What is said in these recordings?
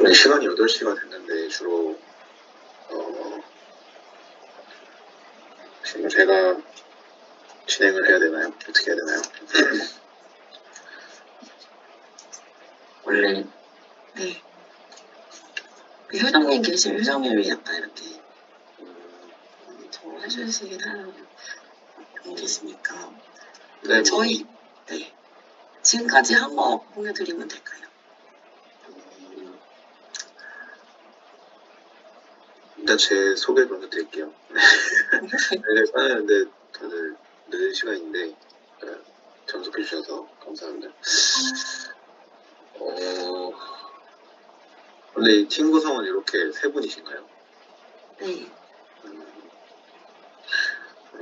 네, 시간이 8시가 됐는데 주로 지금 제가 진행을 해야 되나요? 어떻게 해야 되나요? 원래 네. 그 효정님 계시면 효정님이 약간 이렇게 더 해주시긴 하는 분 계시니까 네, 저희 네. 지금까지 한 거 공유드리면 될까요? 일단 제 소개 먼저 드릴게요. 네, 쌓였는데 다들 늦은 시간인데 참석해 주셔서 감사합니다. 근데 이 팀 구성은 이렇게 세 분이신가요? 네.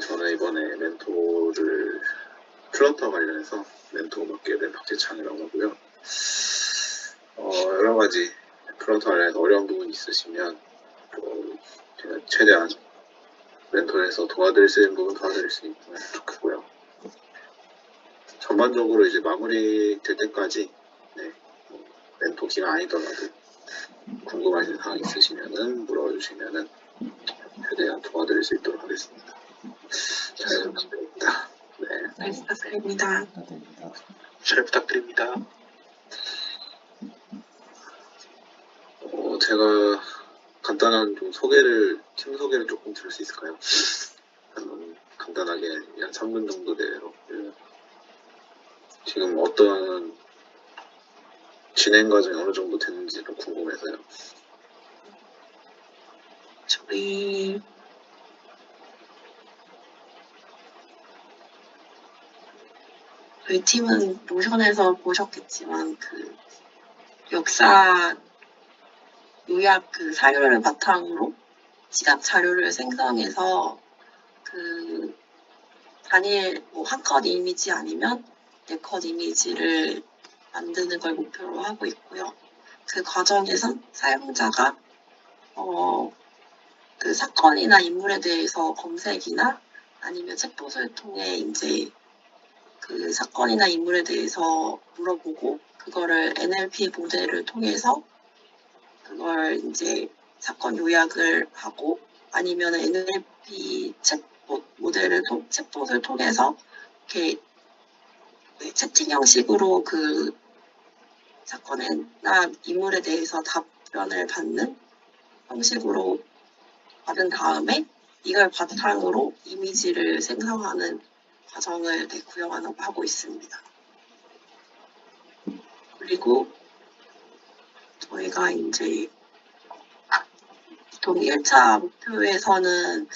저는 이번에 멘토를 플러터 관련해서 멘토 맡게 된 박재창이라고 하고요. 여러 가지 플러터 관련해서 어려운 부분이 있으시면 제가 최대한 멘토에서 도와드릴 수 있는 부분 도와드릴 수 있으면 좋겠고요. 전반적으로 이제 마무리 될 때까지 멘토 기간 아니더라도 궁금하신 사항 있으시면은 물어주시면은 최대한 도와드릴 수 있도록 하겠습니다. 잘 부탁드립니다. 네. 잘 부탁드립니다. 잘 부탁드립니다. 제가 간단한 좀 팀 소개를 조금 들을 수 있을까요? 간단하게 한 3분 정도 내로 지금 어떤 진행 과정이 어느 정도 됐는지도 궁금해서요. 저희 팀은 노션에서 보셨겠지만 그 역사 요약 그 사료를 바탕으로 시각 자료를 생성해서 그 단일 한 컷 이미지 아니면 4컷 이미지를 만드는 걸 목표로 하고 있고요. 그 과정에서 사용자가 그 사건이나 인물에 대해서 검색이나 아니면 챗봇을 통해 이제 그 사건이나 인물에 대해서 물어보고 그거를 NLP 모델을 통해서 그걸 이제 사건 요약을 하고 아니면 NLP 챗봇을 통해서 이렇게 채팅 형식으로 그 사건이나 인물에 대해서 답변을 받는 형식으로 받은 다음에 이걸 바탕으로 이미지를 생성하는 과정을 구현하고 있습니다. 그리고 저희가 이제 보통 1차 목표에서는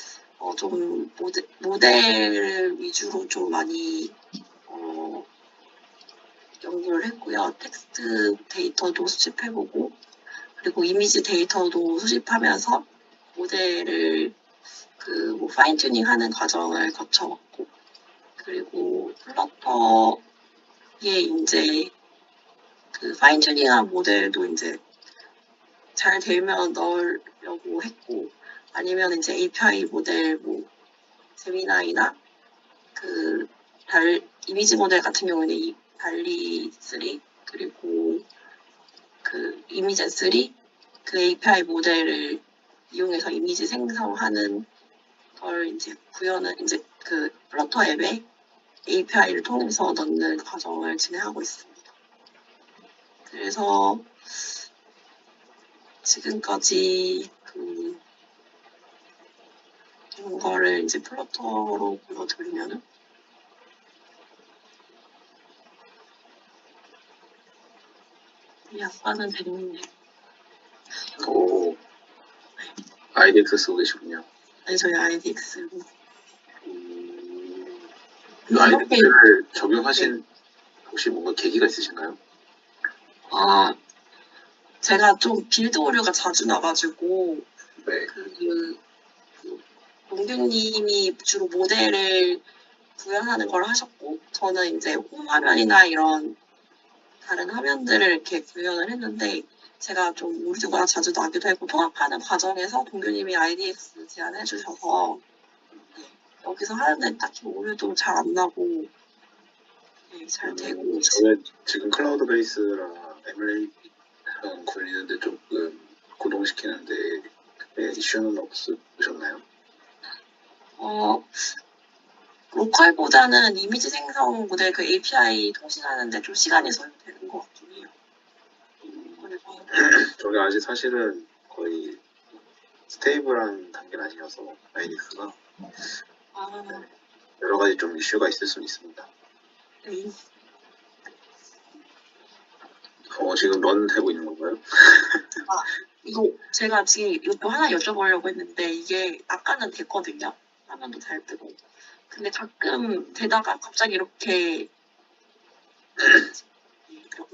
좀 모델 위주로 좀 많이 연구를 했고요. 텍스트 데이터도 수집해보고 그리고 이미지 데이터도 수집하면서 모델을 파인 튜닝하는 과정을 거쳐왔고 그리고 플러터에 이제 그 파인 튜닝한 모델도 이제 잘 되면 넣으려고 했고 아니면 이제 API 모델 제미나이나 그 이미지 모델 같은 경우는 이 달리 3 그리고 그 이미지 3 그 API 모델을 이용해서 이미지 생성하는 걸 이제 구현은 이제 그 플러터 앱에 API를 통해서 넣는 과정을 진행하고 있습니다. 그래서 지금까지 이런 거를 이제 플러터로 보여드리면은 약간은 됐는데. 오, IDX 쓰고 계시군요. 네, 저희 IDX. 이 IDX를 적용하신 혹시 뭔가 계기가 있으신가요? 제가 좀 빌드 오류가 자주 나가지고 네. 동규님이 주로 모델을 구현하는 걸 하셨고 저는 이제 홈 화면이나 이런 다른 화면들을 이렇게 구현을 했는데 제가 좀 오류가 자주 나기도 했고 통합하는 과정에서 동규님이 IDX 제안해 주셔서 여기서 하는데 딱히 오류도 잘 안 나고 잘 되고 저는 지금 클라우드 베이스랑 굴리는데 조금 구동시키는데 이슈는 없으셨나요? 로컬보다는 이미지 생성 모델 그 API 통신하는데 좀 시간이 소요되는 것 같긴 해요. 그래서 저게 아직 사실은 거의 스테이블한 단계는 아니어서 아이닉스가 여러 가지 좀 이슈가 있을 수는 있습니다. 네. 지금 런 되고 있는 건가요? 이거 제가 지금 이것도 하나 여쭤보려고 했는데 이게 아까는 됐거든요. 화면도 잘 뜨고. 근데 가끔 되다가 갑자기 이렇게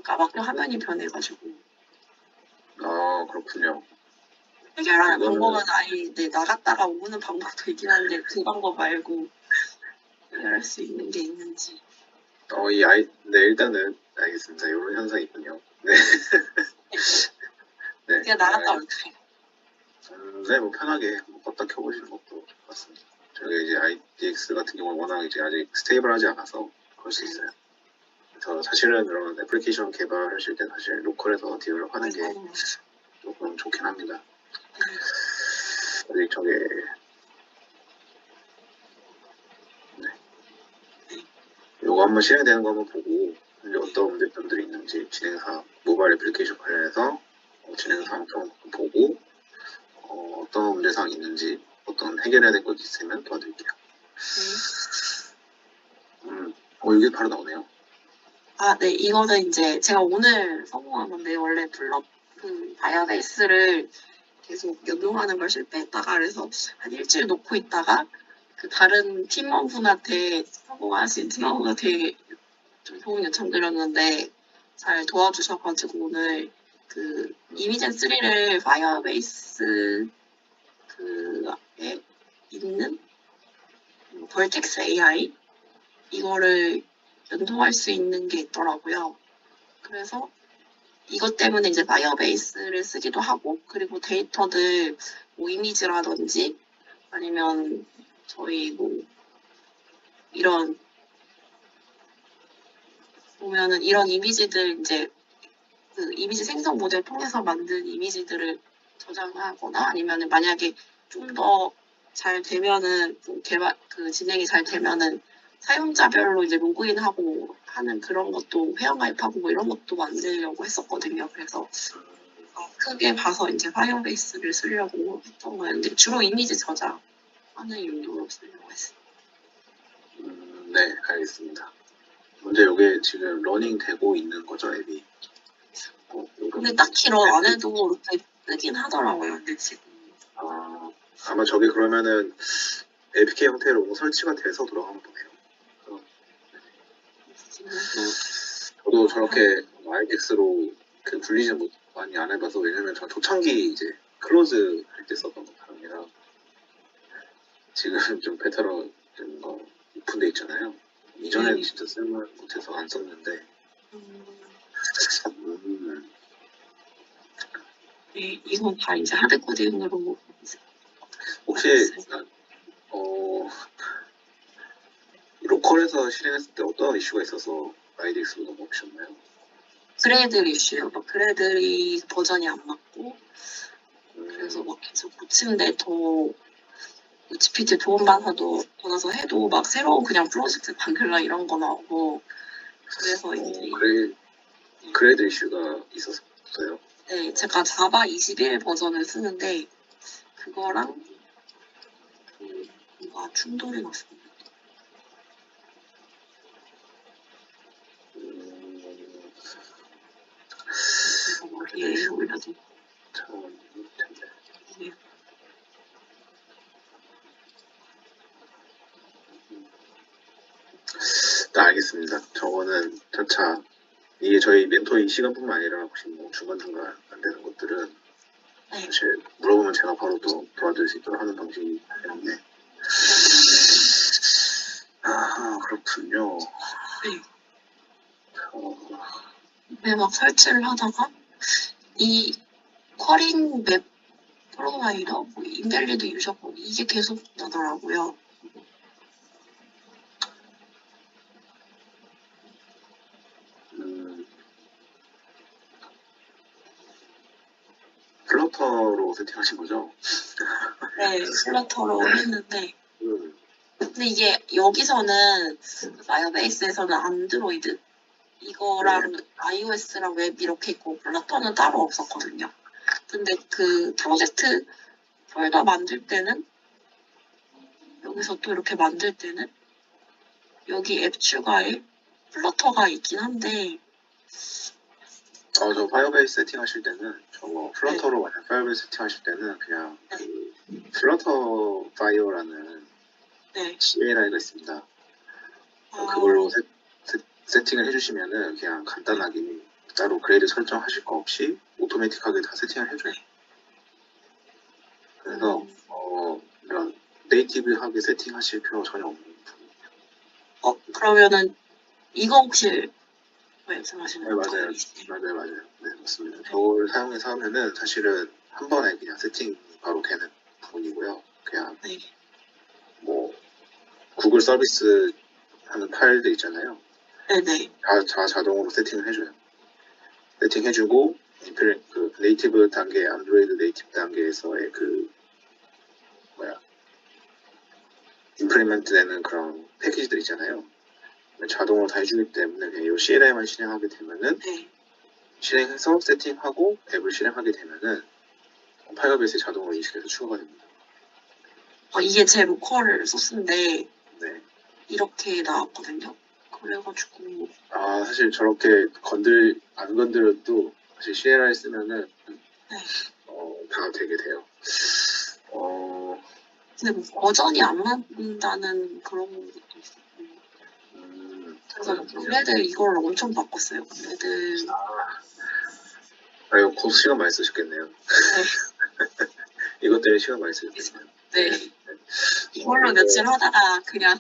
까맣게 화면이 변해가지고 그렇군요. 해결하는 이거는- 방법은 아예 나갔다가 오는 방법도 있긴 한데 그 방법 말고 해결할 수 있는 게 있는지. 네, 일단은 알겠습니다. 이런 현상이 있군요. 네. 네. 그냥 나갔다 올까요? 네, 뭐 편하게 껐다 켜보시는 것도 맞습니다. 저게 이제 IDX 같은 경우는 워낙 이제 아직 스테이블하지 않아서 그럴 수 있어요. 그래서 사실은 그런 애플리케이션 개발하실 때 사실 로컬에서 디벨롭하는 게 조금 좋긴 합니다. 아직 저게 요거 한번 실행되는 거 한번 보고 이제 어떤 문제점들이 있는지 진행사항 모바일 애플리케이션 관련해서 진행사항 좀 보고 어떤 문제사항이 있는지 어떤 해결해야 될 것이 있으면 도와드릴게요. 이게 바로 나오네요. 네, 이거는 이제 제가 오늘 성공한 건데 원래 그 바이오베이스를 계속 연동하는 걸 실패했다가 그래서 한 일주일 놓고 있다가 그 다른 팀원분한테 성공하신 팀원분한테 좀 도움 요청드렸는데 잘 도와주셔가지고 오늘 그 이미젠 3를 파이어베이스 그에 있는 벌텍스 AI 이거를 연동할 수 있는 게 있더라고요. 그래서 이것 때문에 이제 파이어베이스를 쓰기도 하고 그리고 데이터들 뭐 이미지라든지 아니면 저희 뭐 이런 보면은 이런 이미지들 이제 그 이미지 생성 모델 통해서 만든 이미지들을 저장하거나 아니면은 만약에 좀 더 잘 되면은 좀 진행이 잘 되면은 사용자별로 이제 로그인하고 하는 그런 것도 회원가입하고 뭐 이런 것도 만들려고 했었거든요. 그래서 크게 봐서 이제 파이어베이스를 쓰려고 했던 거였는데 주로 이미지 저장하는 용도로 쓰려고 했어요. 네, 알겠습니다. 먼저 이게 지금 러닝 되고 있는 거죠, 앱이? 근데 딱히 런 안 해도 이렇게 뜨긴 하더라고요. 근데 지금 아마 저게 그러면은 APK 형태로 설치가 돼서 돌아가는 거네요. 저도 저렇게 IDX로 굴리지 많이 안 해봐서 왜냐면 저 초창기 이제 클로즈 할 때 썼던 것처럼이라 지금 좀 베타로 좀 오픈돼 있잖아요. 이전에는 진짜 쓸만 못해서 안 썼는데 네, 이건 다 이제 하드코딩으로 혹시 로컬에서 실행했을 때 어떤 이슈가 있어서 IDX로 넘어오셨나요? 그래들 이슈요. 막 그래들이 버전이 안 맞고 그래서 막 계속 고치는데 더 GPT 받아서 해도 막 새로운 그냥 프로젝트 만들라 이런 거 나오고 그래서 이제 그래드 이슈가 있었어요. 네, 제가 자바 21 버전을 쓰는데 그거랑 뭔가 충돌이 났습니다. 그래서 어디에 올려도 네. 알겠습니다. 저거는 차차 이게 저희 멘토의 시간뿐만 아니라 혹시 뭐 중간중간 안 되는 것들은 사실 물어보면 제가 바로 또 도와드릴 수 있도록 하는 방식이기 때문에 그렇군요. 네, 막 설치를 하다가 이 쿼링 맵 프로바이더, 뭐 인벨리드 유저 이게 계속 나더라고요. 플러터로 세팅하신 거죠? 네, 플러터로 했는데 음, 근데 이게 여기서는 파이어베이스에서는 안드로이드 이거랑 iOS랑 웹 이렇게 있고 플러터는 따로 없었거든요. 근데 그 프로젝트 폴더 만들 때는 여기서 또 이렇게 만들 때는 여기 앱 추가에 플러터가 있긴 한데 저 파이어베이스 세팅하실 때는 저거 플러터로 만약 파이어베이스 세팅하실 때는 그냥 그 플러터 파이어라는 네. CLI가 있습니다. 아, 그걸로 세팅을 해주시면은 그냥 간단하게 따로 그레이드 설정하실 거 없이 오토매틱하게 다 세팅을 해줘요. 그래서 이런 네이티브하게 세팅하실 필요 전혀 없는 부분. 그러면은 이거 혹시 말씀하시는 네, 맞아요. 맞아요. 네, 맞습니다. 저걸 사용해서 하면은 사실은 한 번에 그냥 세팅 바로 되는 부분이고요. 그냥 네. 뭐 구글 서비스 하는 파일들 있잖아요. 네네. 자동으로 세팅을 해줘요. 세팅해주고 그 네이티브 단계, 안드로이드 네이티브 단계에서의 그 임플리먼트 되는 그런 패키지들 있잖아요. 자동으로 다 해주기 때문에 그냥 이 CLI만 실행하게 되면은 네. 실행해서 세팅하고 앱을 실행하게 되면은 파이어베이스에 자동으로 인식해서 추가가 됩니다. 이게 제 로컬 소스인데 네. 이렇게 나왔거든요. 그래가지고 사실 저렇게 안 건드려도 사실 CLI 쓰면은 다 되게 돼요. 근데 뭐 버전이 안 맞는다는 그런 것도 있었고 그래서 뭐 블레드 이걸 엄청 바꿨어요. 블레드 이거 곧 시간 많이 쓰셨겠네요. 이것 때문에 시간 많이 쓰셨겠네요. 네. 이걸로 며칠 하다가 그냥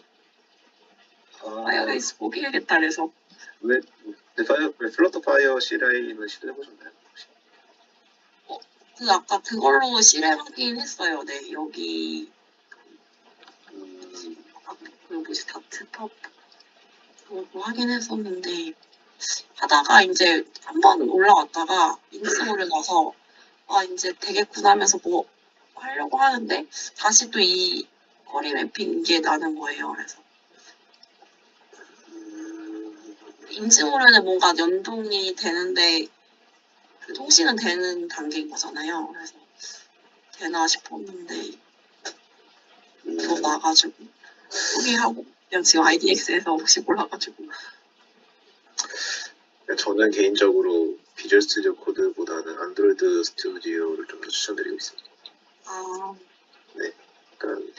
파이어베이스 포기해야겠다 그래서 왜 플러터 파이어 CLI는 시도해보셨나요? 그 아까 그걸로 실행하긴 했어요. 네, 여기 그 뭐지 다트톱 그거 하긴 했었는데 하다가 이제 한 번 올라왔다가 인증 올려놔서 이제 되겠구나 하면서 뭐 하려고 하는데 다시 또 이 커리 매핑 이게 나는 거예요. 그래서 인증 오류는 뭔가 연동이 되는데 그 통신은 되는 단계인 거잖아요. 그래서 되나 싶었는데 이거 나가지고 포기하고 그냥 지금 IDX에서 혹시 몰라가지고 저는 개인적으로 비주얼 스튜디오 코드보다는 안드로이드 스튜디오를 좀 더 추천드리고 있습니다. 네. 그러니까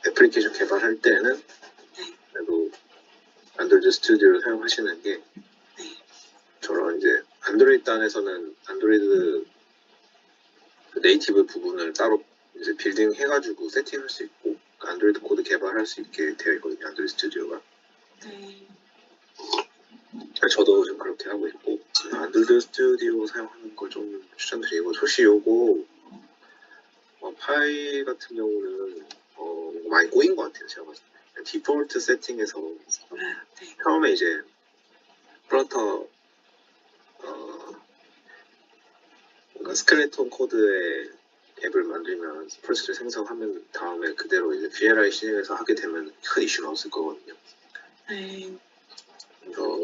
애플리케이션 개발할 때는 그래도 안드로이드 스튜디오를 사용하시는 게 저런 이제 안드로이드 단에서는 안드로이드 그 네이티브 부분을 따로 이제 빌딩 해가지고 세팅할 수 있고 안드로이드 코드 개발할 수 있게 되어 있거든요. 안드로이드 스튜디오가. 저도 좀 그렇게 하고 있고 안드로이드 스튜디오 사용하는 걸 좀 추천드리고 혹시 요거 파일 같은 경우는 많이 꼬인 것 같아요. 제가 봤을 때 디폴트 세팅에서 처음에 이제 플러터 그러니까 스켈레톤 코드의 앱을 만들면 프로젝트를 생성하면 다음에 그대로 이제 VLI 실행해서 하게 되면 큰 이슈는 없을 거거든요. 그래서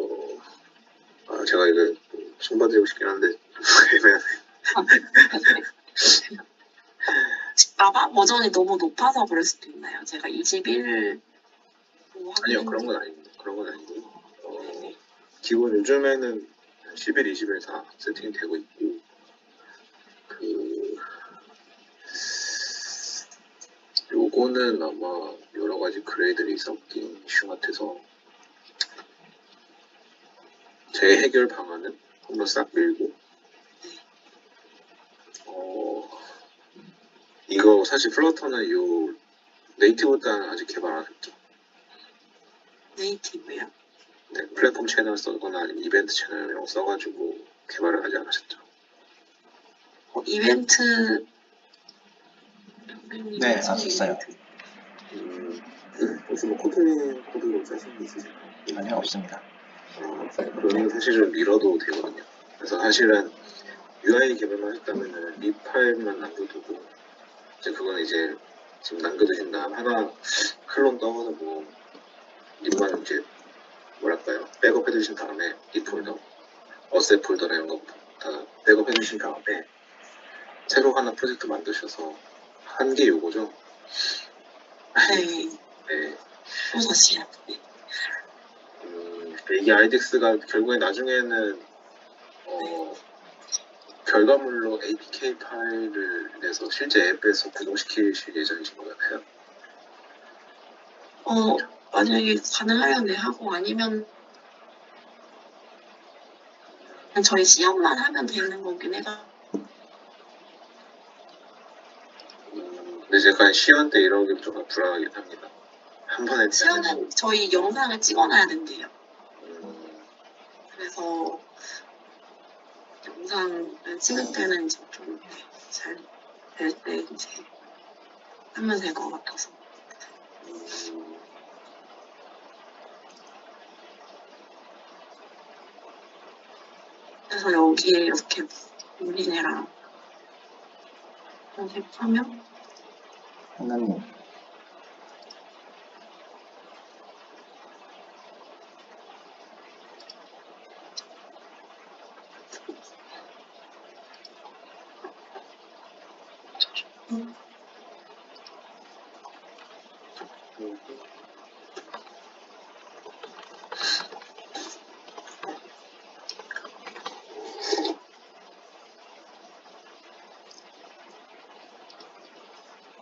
제가 이거 총받드리고 싶긴 한데 아마 버전이 너무 높아서 그럴 수도 있나요? 제가 21 아니요 그런 건 아니고 기본 요즘에는 11, 21 다 세팅이 되고 있고 요거는 아마 여러 가지 그레이드들이 섞인 이슈 같아서 제 해결 방안은 한번 싹 밀고 이거 사실 플러터는 요 네이티브 단은 아직 개발 안 했죠. 네이티브요? 네, 플랫폼 채널 써거나 아니면 이벤트 채널 이런 거 써가지고 개발을 아직 안 하셨죠. 이벤트 네, 안 썼어요. 혹시 뭐 코틀린 코드로 짜신 게 있으세요? 아니요, 없습니다. 그러면 사실 좀 밀어도 되거든요. 그래서 사실은 UI 개발만 했다면은 립 파일만 남겨두고 이제 그건 이제 지금 남겨두신 다음 하나 클론 떠가지고 립만 이제 뭐랄까요 백업 해두신 다음에 립 폴더, 어셋 폴더나 이런 거 다 백업 해두신 다음에 새로 하나 프로젝트 만드셔서 한 게 요거죠. 네, 네. 또 사실. 이게 IDX가 결국에 나중에는 결과물로 APK 파일을 내서 실제 앱에서 구동시키실 예정이신 거잖아요. 만약에 가능하면 네 하고 아니면 그냥 저희 시험만 하면 되는 거긴 해가. 근데 제가 시연 때 이러기 좀 불안하긴 합니다. 한 번에 시험은 저희 영상을 찍어놔야 된대요. 그래서 영상을 찍을 때는 이제 좀 잘 될 때 이제 하면 될 것 같아서. 그래서 여기에 이렇게 우리네랑 연습하면 하나님,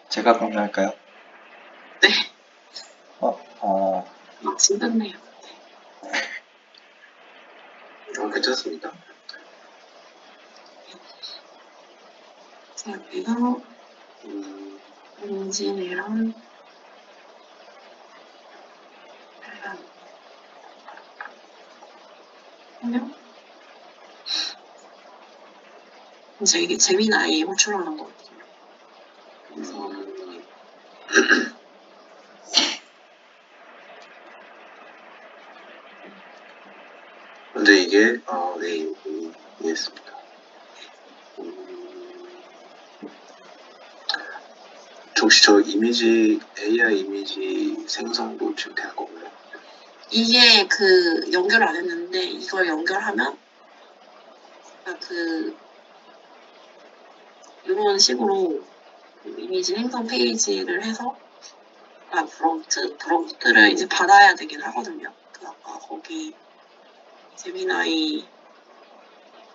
제가 공유할까요? 네. 신났네요. 괜찮습니다. 제가 은진이랑 하면 이제 이게 재미나이 호출하는 거거든요. 그래서 근데 이게 네, 이해했습니다. 혹시 저 이미지 AI 이미지 생성도 지금 되는 거고요. 이게 그 연결 안 했는데 이걸 연결하면 이런 식으로 이미지 생성 페이지를 해서 프롬프트를 이제 받아야 되긴 하거든요. 그 아까 거기 제미나이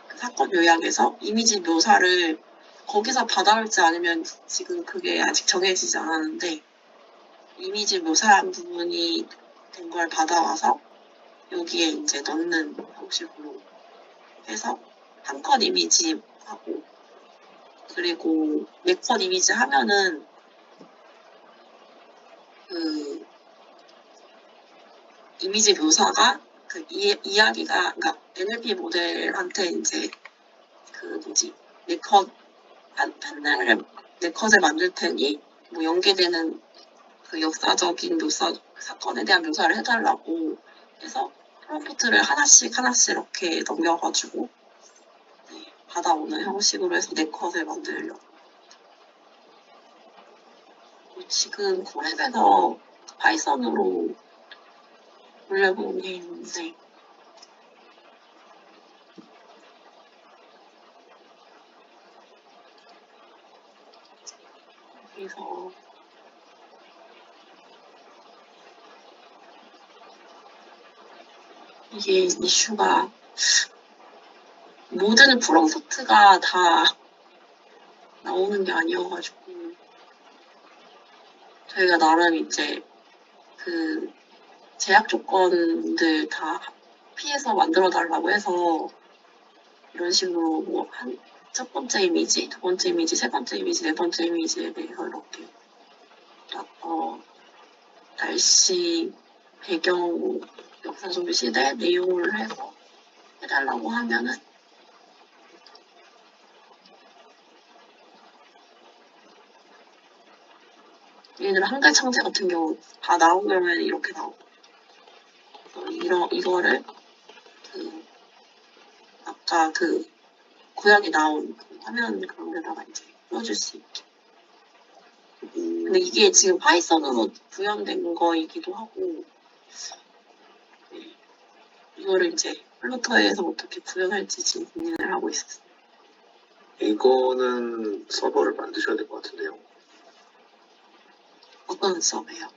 그 사건 요약에서 이미지 묘사를 거기서 받아올지 아니면 지금 그게 아직 정해지지 않았는데 이미지 묘사한 부분이 된 걸 받아와서 여기에 이제 넣는 방식으로 해서 한 컷 이미지 하고 그리고 4컷 이미지 하면은 그 이미지 묘사가 그 이야기가 그러니까 NLP 모델한테 이제 그 뭐지 4컷 패널을 4컷을 만들 테니 뭐 연계되는 그 역사적인 사건에 대한 묘사를 해달라고 해서 프롬프트를 하나씩 이렇게 넘겨가지고 받아오는 형식으로 해서 4컷을 만들려고. 지금 콜랩에서 파이썬으로 올려보는 게 있는데 그래서 이게 이슈가 모든 프롬프트가 다 나오는 게 아니어가지고 저희가 나름 이제 그 제약 조건들 다 피해서 만들어 달라고 해서 이런 식으로 뭐 첫 번째 이미지, 두 번째 이미지, 세 번째 이미지, 네 번째 이미지에 대해서 이렇게 날씨, 배경, 역사적 시대 내용을 해서 해달라고 하면은 예를 들어 한글 창제 같은 경우 다 나온 경우에는 이렇게 나오고 이거를 아까 구현이 나온 그 화면 그런 데다가 이제 풀어줄 수 있게. 근데 이게 지금 파이썬으로 구현된 거이기도 하고, 네. 이거를 이제 플러터에서 어떻게 구현할지 지금 고민을 하고 있었어요. 이거는 서버를 만드셔야 될 것 같은데요. 어떤 서버예요?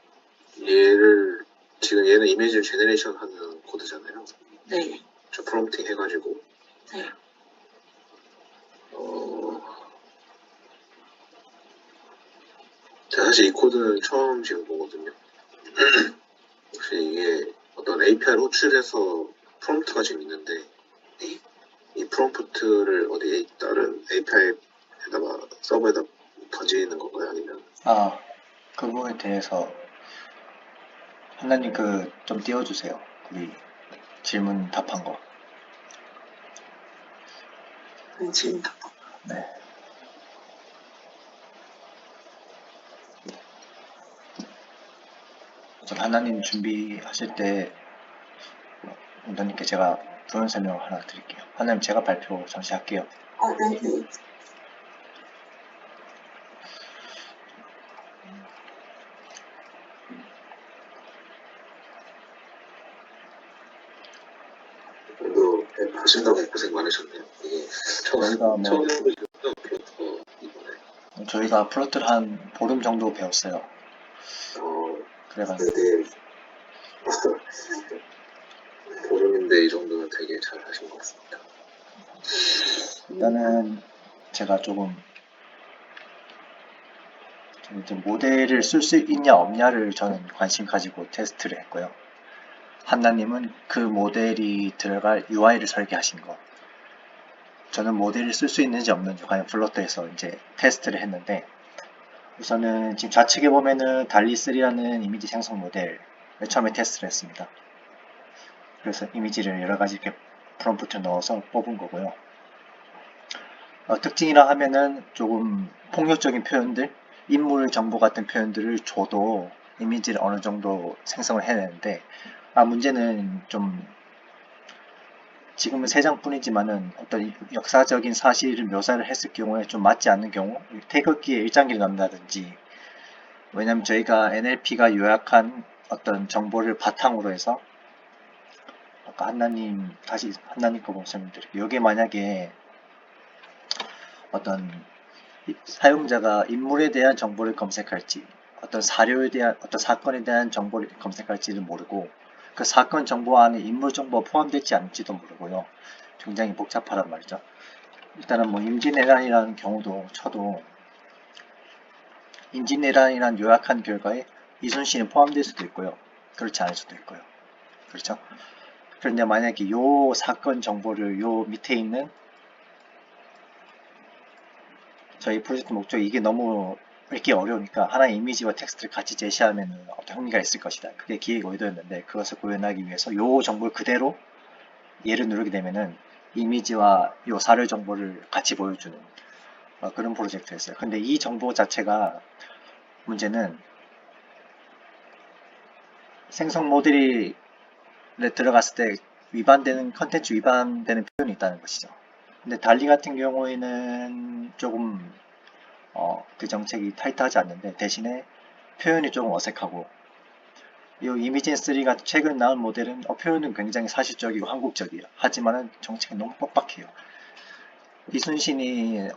지금 얘는 이미지를 제네레이션 하는 코드잖아요. 네. 저 프롬프팅 해가지고. 네. 제가 사실 이 코드는 처음 지금 보거든요. 혹시 이게 어떤 API를 호출해서 프롬프트가 지금 있는데, 이 프롬프트를 어디에 다른 API에다가 서버에다 던지는 건가요? 아니면? 그 부분에 대해서 한나님 좀 띄워주세요. 우리 질문 답한 거. 지금 다 네. 우선 하나님 준비하실 때 원장님께 제가 부연 설명 하나 드릴게요. 하나님 제가 발표 잠시 할게요. 네. 그래도 하신다고 고생 많으셨네요. 이게 처음 해보시죠? 이번에. 저희가 플러트를 한 보름 정도 배웠어요. 그래가지고 네. 보름인데 이 정도면 되게 잘 하신 것 같습니다. 일단은 제가 조금 모델을 쓸 수 있냐 없냐를 저는 관심 가지고 테스트를 했고요. 한나님은 그 모델이 들어갈 UI를 설계하신 거. 저는 모델을 쓸 수 있는지 없는지 과연 플러터에서 이제 테스트를 했는데, 우선은 지금 좌측에 보면은 달리3라는 이미지 생성 모델을 처음에 테스트를 했습니다. 그래서 이미지를 여러 가지 이렇게 프롬프트를 넣어서 뽑은 거고요. 특징이라 하면은 조금 폭력적인 표현들, 인물 정보 같은 표현들을 줘도 이미지를 어느 정도 생성을 해내는데, 문제는 좀 지금은 3장뿐이지만은 어떤 역사적인 사실을 묘사를 했을 경우에 좀 맞지 않는 경우, 태극기에 일장기를 넣는다든지, 왜냐면 저희가 NLP가 요약한 어떤 정보를 바탕으로 해서, 아까 다시 한나님 거 설명드릴게요. 여기에 만약에 어떤 사용자가 인물에 대한 정보를 검색할지, 어떤 사료에 대한, 어떤 사건에 대한 정보를 검색할지를 모르고, 그 사건 정보 안에 인물 정보가 포함되지 않을지도 모르고요. 굉장히 복잡하단 말이죠. 일단은 임진왜란이라는 경우도 쳐도, 임진왜란이라는 요약한 결과에 이순신이 포함될 수도 있고요. 그렇지 않을 수도 있고요. 그렇죠? 그런데 만약에 요 사건 정보를 요 밑에 있는 저희 프로젝트 목적이 이게 너무 읽기 어려우니까 하나의 이미지와 텍스트를 같이 제시하면 어떤 흥미가 있을 것이다. 그게 기획 의도였는데, 그것을 구현하기 위해서 요 정보를 그대로 얘를 누르게 되면은 이미지와 요 사료 정보를 같이 보여주는 그런 프로젝트였어요. 근데 이 정보 자체가 문제는 생성 모델이 들어갔을 때 컨텐츠 위반되는 표현이 있다는 것이죠. 근데 달리 같은 경우에는 조금 그 정책이 타이트하지 않는데, 대신에 표현이 조금 어색하고, 이 이미진3 같은 최근 나온 모델은 표현은 굉장히 사실적이고 한국적이에요. 하지만은 정책이 너무 뻑뻑해요. 이순신이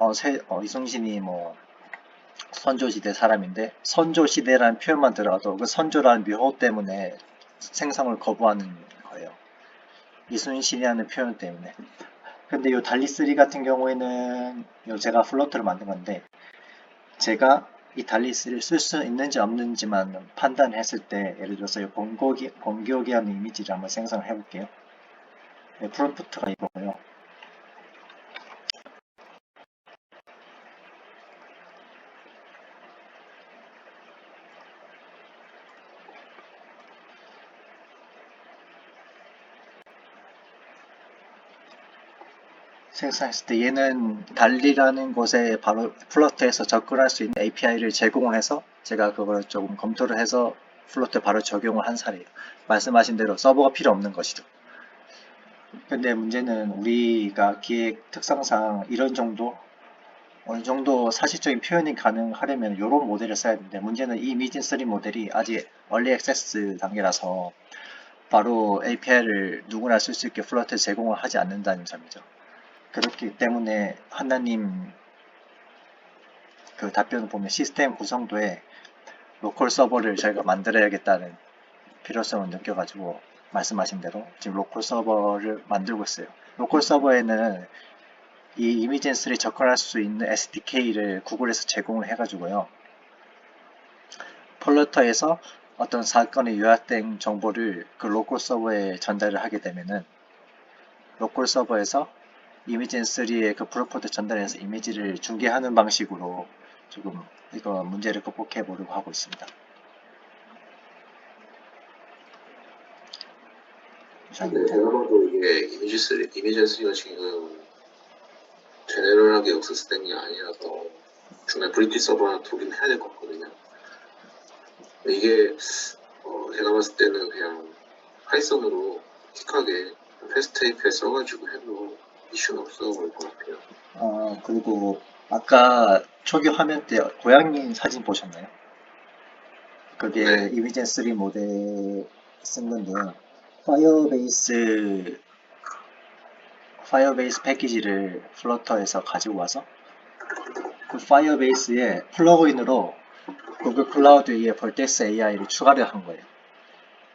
선조시대 사람인데, 선조시대라는 표현만 들어가도 그 선조라는 묘호 때문에 생성을 거부하는 거예요. 이순신이라는 표현 때문에. 근데 이 달리3 같은 경우에는 제가 플러터를 만든 건데, 제가 이 달리3를 쓸 수 있는지 없는지만 판단했을 때, 예를 들어서 이 공기옥이라는 이미지를 한번 생성을 해볼게요. 프롬프트가 이거고요. 생성했을 때 얘는 달리라는 곳에 바로 플러터에서 접근할 수 있는 API를 제공을 해서 제가 그걸 조금 검토를 해서 플러터에 바로 적용을 한 사례예요. 말씀하신 대로 서버가 필요 없는 것이죠. 근데 문제는 우리가 기획 특성상 이런 정도 어느 정도 사실적인 표현이 가능하려면 이런 모델을 써야 되는데 문제는 이 이미진 3 모델이 아직 얼리 액세스 단계라서 바로 API를 누구나 쓸 수 있게 플러트에 제공을 하지 않는다는 점이죠. 그렇기 때문에 한나님 그 답변을 보면 시스템 구성도에 로컬 서버를 저희가 만들어야겠다는 필요성을 느껴가지고 말씀하신 대로 지금 로컬 서버를 만들고 있어요. 로컬 서버에는 이 이미젠3에 접근할 수 있는 SDK를 구글에서 제공을 해가지고요. 플러터에서 어떤 사건에 요약된 정보를 그 로컬 서버에 전달을 하게 되면은 로컬 서버에서 이미젠3의 그 프로포트 전달해서 이미지를 중계하는 방식으로 조금 이거 문제를 극복해 보려고 하고 있습니다. 근데 제가 봐도 이게 이미젠3가 지금 제네럴하게 억세스된 게 아니라서 중간에 브릿지 서버 하나 두긴 해야 될 것 같거든요. 근데 이게 제가 봤을 때는 그냥 파이썬으로 퀵하게 패스트 API 써가지고 해도 이슈는 없어 보일 것 같아요. 그리고 아까 초기 화면 때 고양이 사진 보셨나요? 그게 네. 이미젠3 모델 쓴 건데요. 파이어베이스 패키지를 플러터에서 가지고 와서 그 파이어베이스에 플러그인으로 구글 클라우드에 벌텍스 AI를 추가를 한 거예요.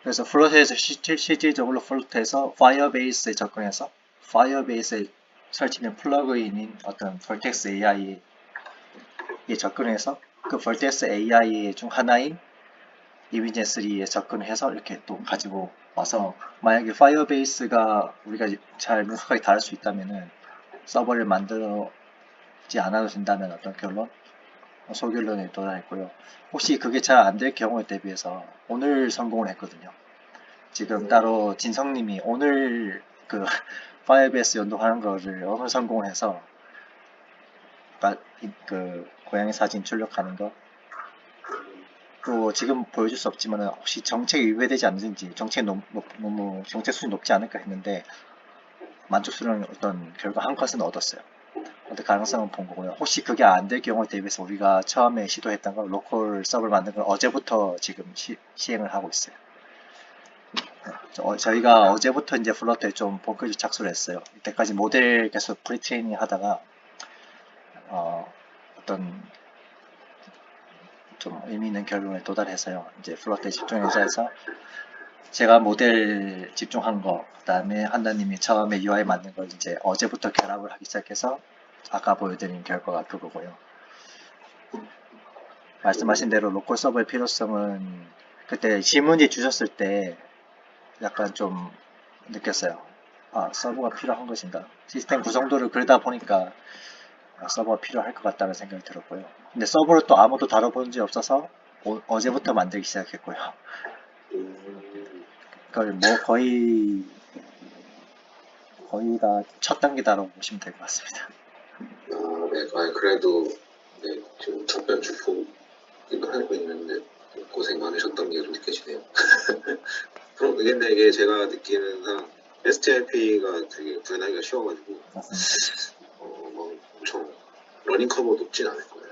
그래서 플러터에서 실질적으로 플러터에서 파이어베이스에 접근해서 파이어베이스에 설치된 플러그인인 어떤 벌텍스 AI에 접근해서 그 벌텍스 AI 중 하나인 이미젠3에 접근해서 이렇게 또 가지고 와서 만약에 파이어베이스가 우리가 잘 명확하게 다룰 수 있다면은 서버를 만들지 않아도 된다는 어떤 결론, 소결론에 도달했고요. 혹시 그게 잘 안 될 경우에 대비해서 오늘 성공을 했거든요. 지금 따로 진성님이 오늘 그 파이어베이스 연동하는 거를 오늘 성공을 해서 그 고양이 사진 출력하는 거 또 지금 보여줄 수 없지만 혹시 정책이 위배되지 않는지 정책 너무 정책 수준이 높지 않을까 했는데 만족스러운 어떤 결과 한 컷은 얻었어요. 어떤 가능성은 본 거고요. 혹시 그게 안 될 경우에 대비해서 우리가 처음에 시도했던 거 로컬 서버를 만든 걸 어제부터 지금 시행을 하고 있어요. 저희가 어제부터 이제 플러터에 좀 본격적으로 착수를 했어요. 이때까지 모델 계속 프리트레이닝 하다가 어떤 좀 의미 있는 결론에 도달해서요. 이제 플러터에 집중해서 제가 모델 집중한 거, 그 다음에 한나님이 처음에 UI 만든 걸 이제 어제부터 결합을 하기 시작해서 아까 보여드린 결과가 그거고요. 말씀하신 대로 로컬 서버의 필요성은 그때 질문지 주셨을 때 약간 좀 느꼈어요. 서버가 필요한 것인가? 시스템 구성도를 그리다 보니까 서버가 필요할 것 같다는 생각이 들었고요. 근데 서버를 또 아무도 다뤄본 지 없어서 어제부터 만들기 시작했고요. 그걸 뭐 거의 다 첫 단계다라고 보시면 될 것 같습니다. 네. 그래도 네, 지금 첫 변주포 이거 하고 있는데 고생 많으셨던 게 좀 느껴지네요. 근데 이게 제가 느끼는 상 STRP가 되게 구현하기가 쉬워가지고 뭐 엄청 러닝 커버 높진 않을 거예요.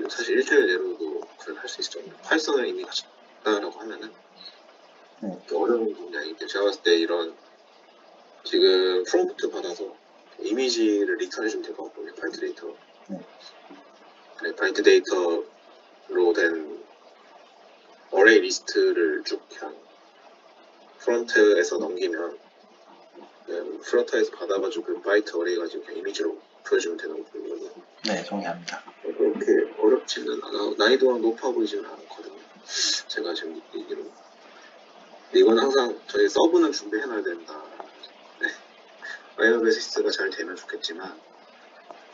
사실 일주일 내로도 구현할 수 있을 정도. 파이썬을 이미 갖다라고 하면은 어려운 부분이 아닌데 제가 봤을 때 이런 지금 프롬프트 받아서 이미지를 리턴해주면 될 것 같거든요. 바이트 데이터. 네, 바이트 데이터로 된 어레이 리스트를 쭉 그냥 프론트에서 넘기면 플러터에서 받아가지고 그 바이트 어레이 가지고 그냥 이미지로 보여주면 되는 거거든요. 네, 동의합니다. 그렇게 어렵지는 않아, 난이도가 높아 보이지는 않거든요. 제가 지금 느끼기로. 이건 항상 저희 서브는 준비해놔야 된다. 네. 파이어베이스가 잘 되면 좋겠지만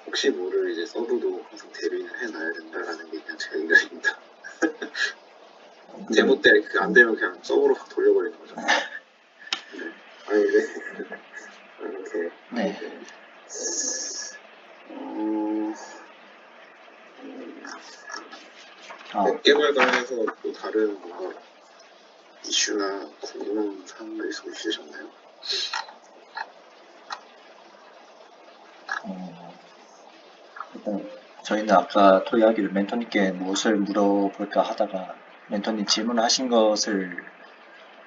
혹시 모를 이제 서브도 항상 대비는 해놔야 된다라는 게 그냥 제 의견입니다. 데모 때 안 되면 그냥 서브로 확 돌려버리는 거죠. 이렇게. 네. 웹 개발 관련해서 또 다른 뭔가 이슈나 궁금한 사항도 있으셨나요? 일단 저희는 아까 토의하기로 멘토님께 무엇을 물어볼까 하다가 멘토님 질문하신 것을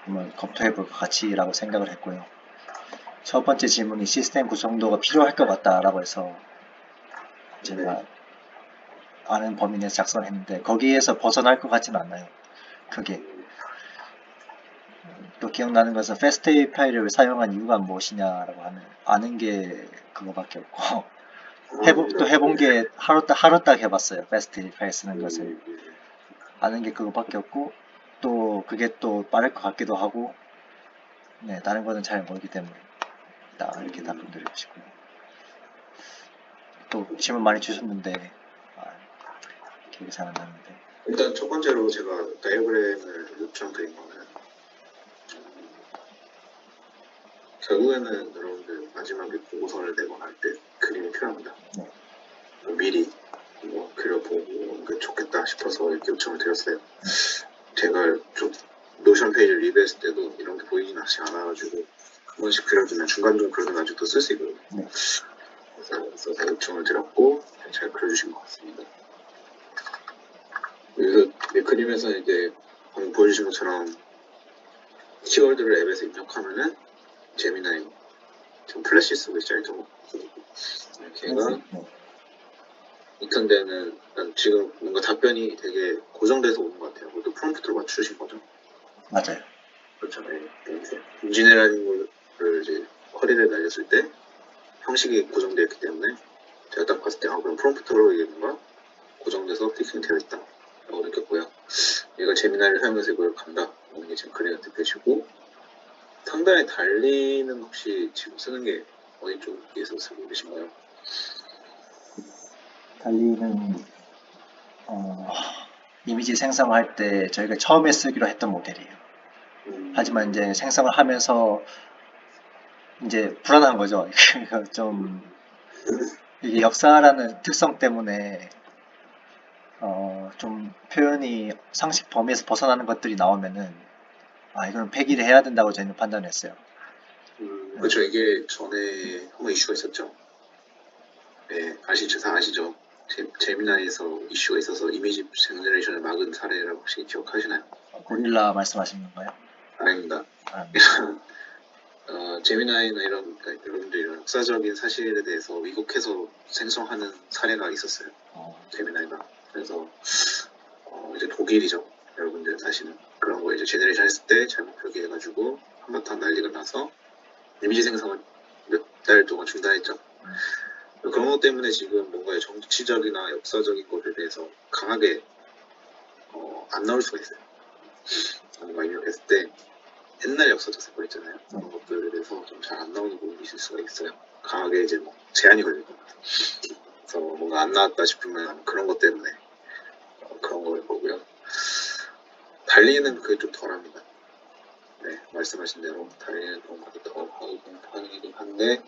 한번 검토해볼 것 같이라고 생각을 했고요. 첫 번째 질문이 시스템 구성도가 필요할 것 같다라고 해서 제가 아는 범위 내에서 작성을 했는데 거기에서 벗어날 것 같지는 않나요? 크게. 또 기억나는 것은 패스트 API를 사용한 이유가 무엇이냐라고 하면 아는 게 그거밖에 없고 또 해본 게 하루 딱 해봤어요. 패스트 API 쓰는 것을 아는 게 그거밖에 없고 또 그게 또 빠를 것 같기도 하고 네 다른 거는 잘 모르기 때문에 이렇게 답변드리고 싶고요. 또 질문 많이 주셨는데 기억이 잘 안 나는데 일단 첫 번째로 제가 다이어그램을 요청드린 거는 결국에는 여러분들 마지막에 보고서를 내거나 할 때 그림이 필요합니다. 네. 미리 그려보고 이게 좋겠다 싶어서 이렇게 요청을 드렸어요. 제가 좀 노션 페이지를 리뷰했을 때도 이런 게 보이진 않아가지고 한 번씩 그려주면 중간중간 그려도 나중에 또 쓸 수 있거든요. 네. 그래서 요청을 드렸고 잘 그려주신 것 같습니다. 그래서 그림에서 이제 방금 보여주신 것처럼 키워드를 앱에서 입력하면은 제미나이 지금 플래시 쓰고 있죠. 걔가 어떤 데는 지금 뭔가 답변이 되게 고정돼서 오는 것 같아요. 그것도 프롬프트로 맞추신 거죠? 맞아요. 그렇죠. 네. 인지네라는 거를 이제 쿼리를 날렸을 때 형식이 고정되어 있기 때문에 제가 딱 봤을 때 그럼 프롬프트로 이게 뭔가 고정돼서 픽싱되어 있다 라고 느꼈고요. 얘가 제미나이를 사용해서 이걸 간다 라는 게 지금 그래가 대표시고 상단에 달리는 혹시 지금 쓰는 게 어디 쪽에서 쓰고 계신가요? 달리는 이미지 생성할 때 저희가 처음에 쓰기로 했던 모델이에요. 하지만 이제 생성을 하면서 이제 불안한 거죠. 좀 이게 역사라는 특성 때문에 좀 표현이 상식 범위에서 벗어나는 것들이 나오면은 이건 폐기를 해야 된다고 저희는 판단했어요. 그렇죠. 이게 전에 한번 이슈가 있었죠. 네, 다 아시죠? 제미나이에서 이슈가 있어서 이미지 제너레이션을 막은 사례라고 혹시 기억하시나요? 고릴라 말씀하시는 건가요? 아닙니다. 제미나이나 그러니까 여러분들이 이런 역사적인 사실에 대해서 왜곡해서 생성하는 사례가 있었어요. 제미나이가. 그래서 이제 독일이죠. 여러분들 사실은 그런 거 이제 제너레이션 했을 때 잘못 표기해가지고 한바탕 난리가 나서 이미지 생성을 몇 달 동안 중단했죠. 그런 것 때문에 지금 뭔가 정치적이나 역사적인 것에 대해서 강하게 안 나올 수가 있어요. 뭔가 입력했을 때 옛날 역사적 사건 있잖아요. 그런 것들에 대해서 좀 잘 안 나오는 부분이 있을 수가 있어요. 강하게 이제 뭐 제한이 걸릴 겁니다. 그래서 뭔가 안 나왔다 싶으면 그런 것 때문에 그런 거일 거고요. 달리는 그게 좀 덜합니다. 네, 말씀하신 대로 달리는 좀 더 하긴 한데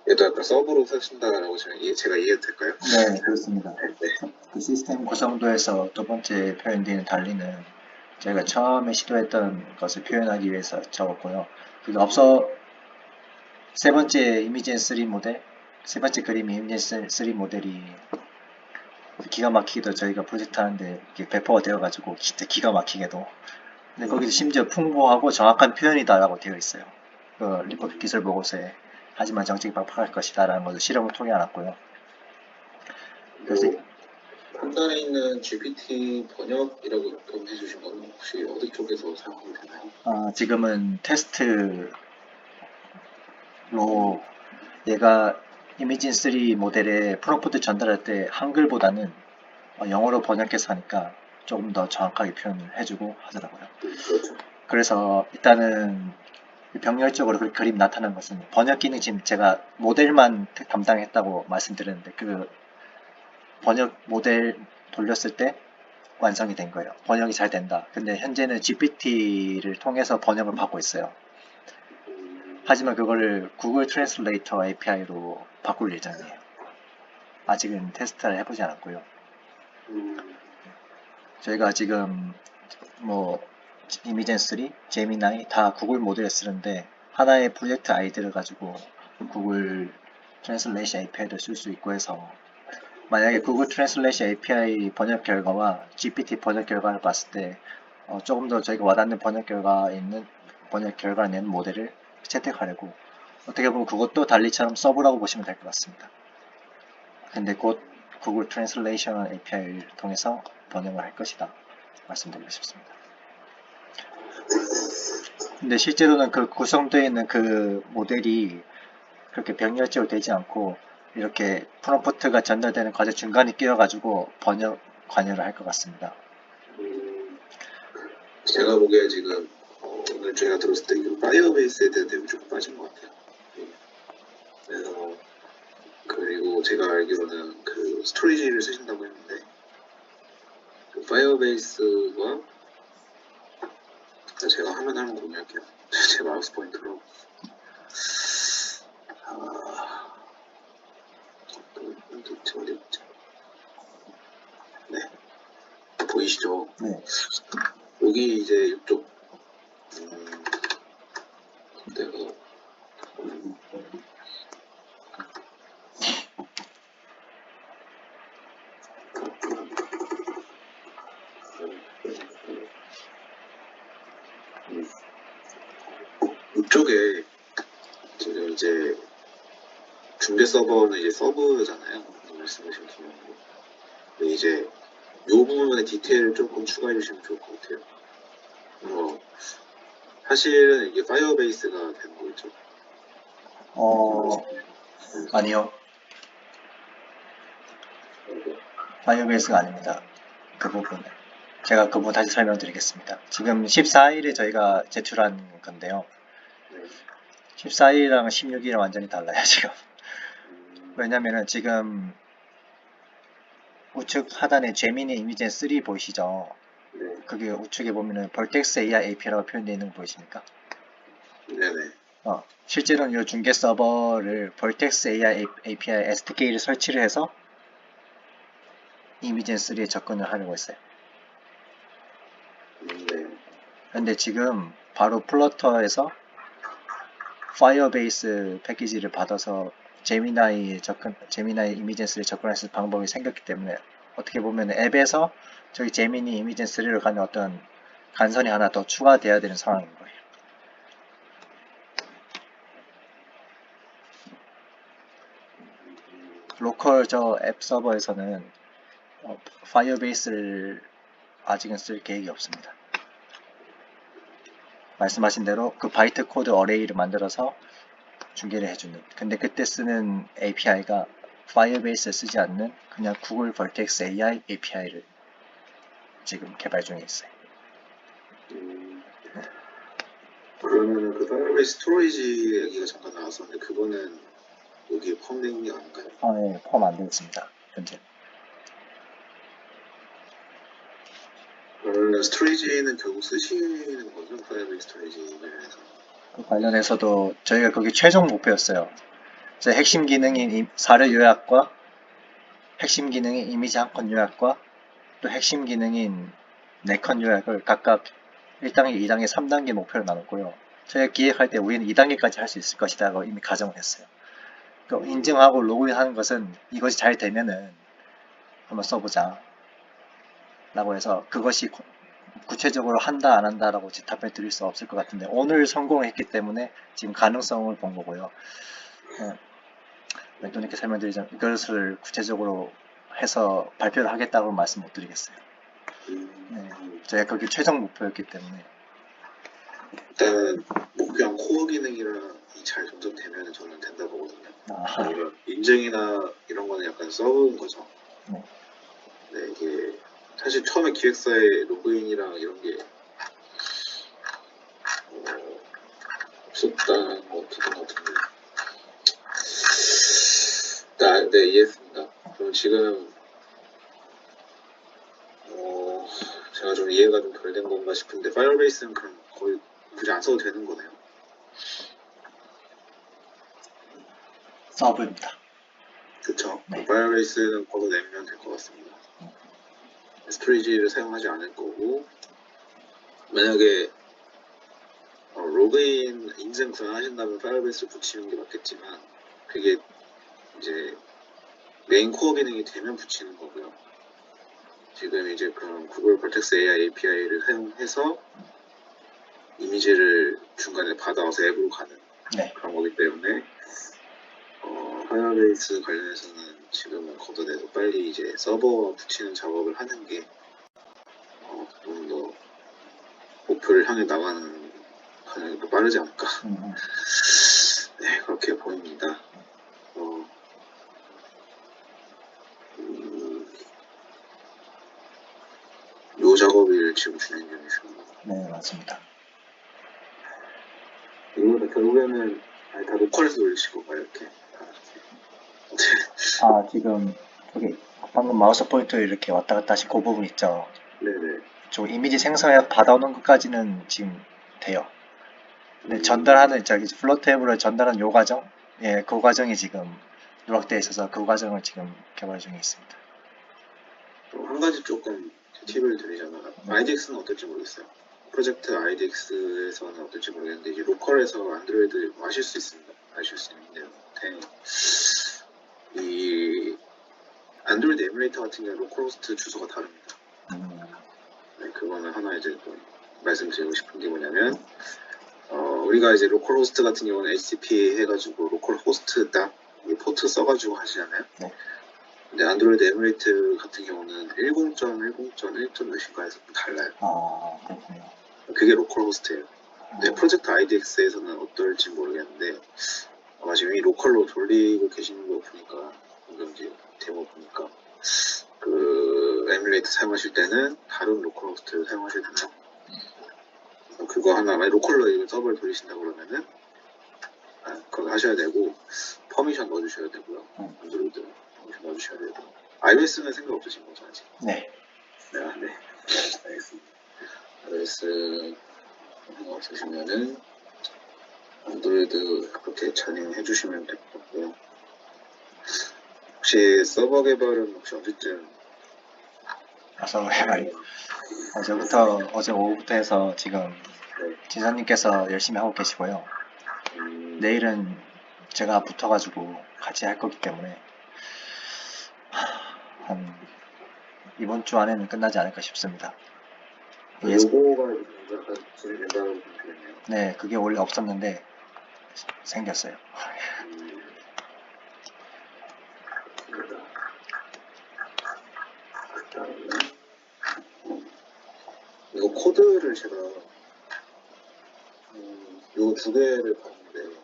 얘도 약간 서브로 쓰신다라고 제가 이해도 될까요? 네, 그렇습니다. 네. 그 시스템 구성도에서 두 번째 표현되는 달리는 저희가 처음에 시도했던 것을 표현하기 위해서 적었고요. 그리고 앞서 세 번째 이미지엔3 모델, 세 번째 그림 이미지엔3 모델이 기가 막히게도 저희가 프로젝트 하는데 배포가 되어가지고 진짜 기가 막히게도 근데 거기서 심지어 풍부하고 정확한 표현이다라고 되어 있어요. 그 리포트 기술 보고서에 하지만 정책이 빡빡할 것이다라는 것을 실험을 통해 알았고요. 그래서 판단에 있는 GPT 번역이라고 표현해 주신 건 혹시 어디 쪽에서 사용하면 되나요? 지금은 테스트로 얘가 이미진3 모델에 프롬프트 전달할 때 한글보다는 영어로 번역해서 하니까 조금 더 정확하게 표현을 해주고 하더라고요. 그렇죠. 그래서 일단은 병렬적으로 그 그림 나타난 것은 번역 기능 지금 제가 모델만 담당했다고 말씀드렸는데 그 번역 모델 돌렸을 때 완성이 된 거예요. 번역이 잘 된다. 근데 현재는 GPT를 통해서 번역을 받고 있어요. 하지만 그거를 구글 트랜슬레이터 API로 바꿀 예정이에요. 아직은 테스트를 해보지 않았고요. 저희가 지금 뭐 이미젠 3, 제미나이 다 구글 모델에 쓰는데 하나의 프로젝트 아이디를 가지고 구글 트랜슬레이션 API도 쓸 수 있고 해서 만약에 구글 트랜슬레이션 API 번역 결과와 GPT 번역 결과를 봤을 때 조금 더 저희가 와닿는 번역 결과를 내는 모델을 채택하려고 어떻게 보면 그것도 달리처럼 서브라고 보시면 될 것 같습니다. 근데 곧 구글 트랜슬레이션 API를 통해서 번역을 할 것이다 말씀드리고 싶습니다. 근데 실제로는 그 구성되어 있는 그 모델이 그렇게 병렬적으로 되지 않고 이렇게 프롬프트가 전달되는 과정 중간에 끼어가지고 번역 관여를 할 것 같습니다. 제가 보기에 지금 오늘 제가 들었을 때 그 파이어베이스에 대한 내용이 조금 빠진 것 같아요. 그래서 그리고 제가 알기로는 그 스토리지를 쓰신다고 했는데 그 파이어베이스와 제가 화면 한번 공유할게요. 제 마우스 포인터로 어디 있죠? 네, 보이시죠? 네. 여기 이제 이쪽 내가 이쪽에 지금 이제 중계 서버는 이제 서브잖아요. 말씀하신 기능으로. 근데 이제 이 부분의 디테일을 조금 추가해 주시면 좋을 것 같아요. 사실은 이게 파이어베이스가 되는 거죠. 아니요. 파이어베이스가 아닙니다. 그 부분은. 제가 그 부분 다시 설명드리겠습니다. 지금 14일에 저희가 제출한 건데요. 14일이랑 16일은 완전히 달라요, 지금. 왜냐면은 지금 우측 하단에 제미니 이미젠 3 보이시죠? 네. 그게 우측에 보면은 벌텍스 AI API라고 표현되어 있는 거 보이십니까? 네네. 실제로는 이 중계 서버를 벌텍스 AI API SDK를 설치를 해서 이미젠 3에 접근을 하려고 했어요. 네. 근데 지금 바로 플러터에서 파이어베이스 패키지를 받아서 제미나이 이미젠 3에 접근할 수 있는 방법이 생겼기 때문에 어떻게 보면 앱에서 저희 제미니 이미젠 3를 가는 어떤 간선이 하나 더 추가되어야 되는 상황인 거예요. 로컬 저 앱 서버에서는 파이어베이스를 아직은 쓸 계획이 없습니다. 말씀하신 대로 그 바이트 코드 어레이를 만들어서 중계를 해주는. 근데 그때 쓰는 API가 파이어베이스를 쓰지 않는 그냥 구글 벌텍스 AI API를 지금 개발 중에 있어요. 그러면은 그 파이어베이스 스토리지 얘기가 잠깐 나왔었는데 그거는 여기에 포함되는 게 아닌가요? 네, 포함 안 되어 있습니다. 현재. 그러면 스토리지는 결국 쓰시는 거죠? 파이어베이스 스토리지 관련해서. 그 관련해서도 저희가 그게 최종 목표였어요. 제 핵심 기능인 사료 요약과 핵심 기능인 이미지 한 컷 요약과 또 핵심 기능인 4컷 요약을 각각 1단계, 2단계, 3단계 목표로 나눴고요. 저희가 기획할 때 우리는 2단계까지 할 수 있을 것이다라고 이미 가정을 했어요. 인증하고 로그인하는 것은 이것이 잘 되면은 한번 써보자 라고 해서 그것이 구체적으로 한다 안 한다라고 답변 드릴 수 없을 것 같은데 오늘 성공했기 때문에 지금 가능성을 본 거고요. 멘토님께 설명드리자면 이것을 구체적으로 해서 발표를 하겠다고 말씀 못 드리겠어요. 저희가 그게 최종 목표였기 때문에 일단 목표한 코어 기능이랑 잘 정착되면 저는 된다 보거든요. 인증이나 이런 거는 약간 써본 거죠. 네, 이게 사실 처음에 기획서에 로그인이랑 이런 게 없었다는 것 같은데. 네, 이해했습니다. 그럼 지금 제가 좀 이해가 좀 덜 된 건가 싶은데 파이어베이스는 그럼 거의 굳이 안 써도 되는 거네요. 서브입니다. 그쵸. 네. 파이어베이스는 걷어내면 될 것 같습니다. 스토리지를 사용하지 않을 거고 만약에 로그인 인증 구현하신다면 파이어베이스를 붙이는 게 맞겠지만 그게 이제 메인 코어 기능이 되면 붙이는 거고요. 지금 이제 그런 구글 벌텍스 AI API를 사용해서 이미지를 중간에 받아와서 앱으로 가는 네. 그런 거기 때문에 파이어베이스 관련해서는 지금은 걷어내서 빨리 이제 서버 붙이는 작업을 하는 게 좀 더 목표를 향해 나가는 방향이 더 빠르지 않을까. 네, 그렇게 보입니다. 요 작업을 지금 진행 중이시고 네, 맞습니다. 이거 결국에는 다 로컬에서 올리실 건가요, 이렇게? 아, 지금 저기 방금 마우스 포인터 이렇게 왔다 갔다 하신 그 부분 있죠? 네네. 저 이미지 생성해 받아오는 것까지는 지금 돼요. 네, 전달하는 저기 플러터 앱으로 전달하는 요 과정, 예, 그 과정이 지금 누락되어 있어서 그 과정을 지금 개발 중에 있습니다. 한 가지 조금 팁을 드리자면 IDX는 어떨지 모르겠어요. 프로젝트 IDX에서는 어떨지 모르겠는데 이제 로컬에서 안드로이드 아실 수 있습니다. 아실 수 있는데요. 이 안드로이드 에뮬레이터 같은 경우 로컬 호스트 주소가 다릅니다. 네, 그거는 하나 이제 또 말씀드리고 싶은 게 뭐냐면 우리가 이제 로컬 호스트 같은 경우는 HTTP 해가지고 로컬 호스트 딱 포트 써가지고 하시잖아요. 네. 근데 안드로이드 에뮬레이트 같은 경우는 10.10.1. 몇인가에서 좀 달라요. 아, 그렇군요. 그게 로컬 호스트예요. 네, 프로젝트 IDX에서는 어떨지 모르겠는데 지금 이 로컬로 돌리고 계시는 거 보니까 방금 이제 데모 보니까 그 에뮬레이터 사용하실 때는 다른 로컬 호스트를 사용하셔야 된다. 그거 하나, 만약 로컬로 이거 서버를 돌리신다 그러면은 그거 하셔야 되고 퍼미션 넣어주셔야 되고요. 안드로이드 퍼미션 넣어주셔야 되고 iOS는 생각 없으신 거죠 아직? 네. 네, 알겠습니다. iOS 생각 없으시면은 안드로이드 그렇게 진행해 주시면 될 것 같고요. 혹시 서버 개발은 혹시 언제쯤? 서버 개발이 어제 오후부터 해서 지금 지사님께서 열심히 하고 계시고요. 내일은 제가 붙어가지고 같이 할 거기 때문에 한 이번 주 안에는 끝나지 않을까 싶습니다. 요거가 약간 진행된다고 보면 되겠네요. 네, 그게 원래 없었는데 생겼어요. 이거 코드를 제가 요 두 개를 봤는데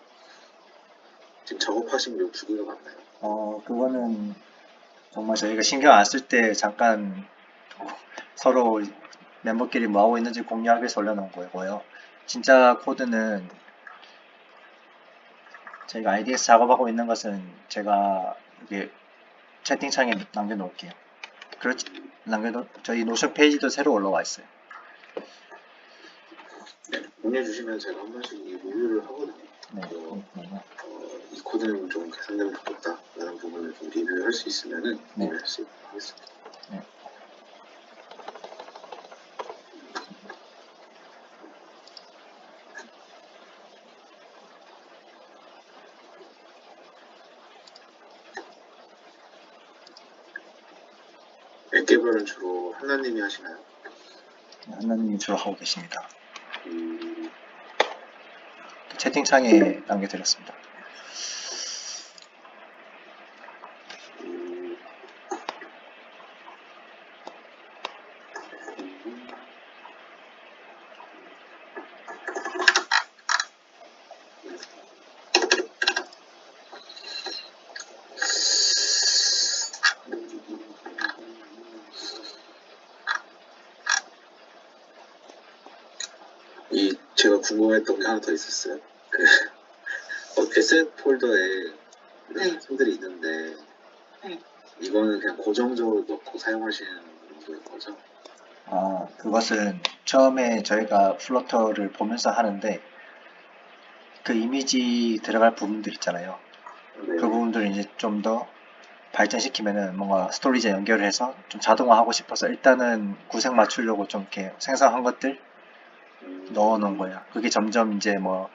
지금 작업하신 요 두 개가 맞나요? 그거는 정말 저희가 신경 안 쓸 때 잠깐 서로 멤버끼리 뭐 하고 있는지 공유하기 위해서 올려놓은 거고요. 진짜 코드는 저희가 IDS 작업하고 있는 것은 제가 이게 채팅창에 남겨놓을게요. 저희 노션 페이지도 새로 올라와 있어요. 네, 보내주시면 제가 한 번씩 이 리뷰를 하거든요. 네. 이 코드는 좀 개선되면 좋겠다 라는 부분을 좀 리뷰할 수 있으면은 네. 리뷰할 수 있도록 하겠습니다. 네. 앱 개발은 주로 하나님이 하시나요? 하나님이 주로 하고 계십니다. 채팅창에 남겨드렸습니다. 제가 궁금했던 게 하나 더 있었어요. 에셋 폴더에 이런 사진들이 있는데 이거는 그냥 고정적으로 넣고 사용하시는 용도인 거죠? 그것은 처음에 저희가 플러터를 보면서 하는데 그 이미지 들어갈 부분들 있잖아요. 네. 그 부분들을 이제 좀 더 발전시키면은 뭔가 스토리지에 연결을 해서 좀 자동화하고 싶어서 일단은 구색 맞추려고 좀 이렇게 생성한 것들 넣어놓은 거야. 그게 점점 이제 뭐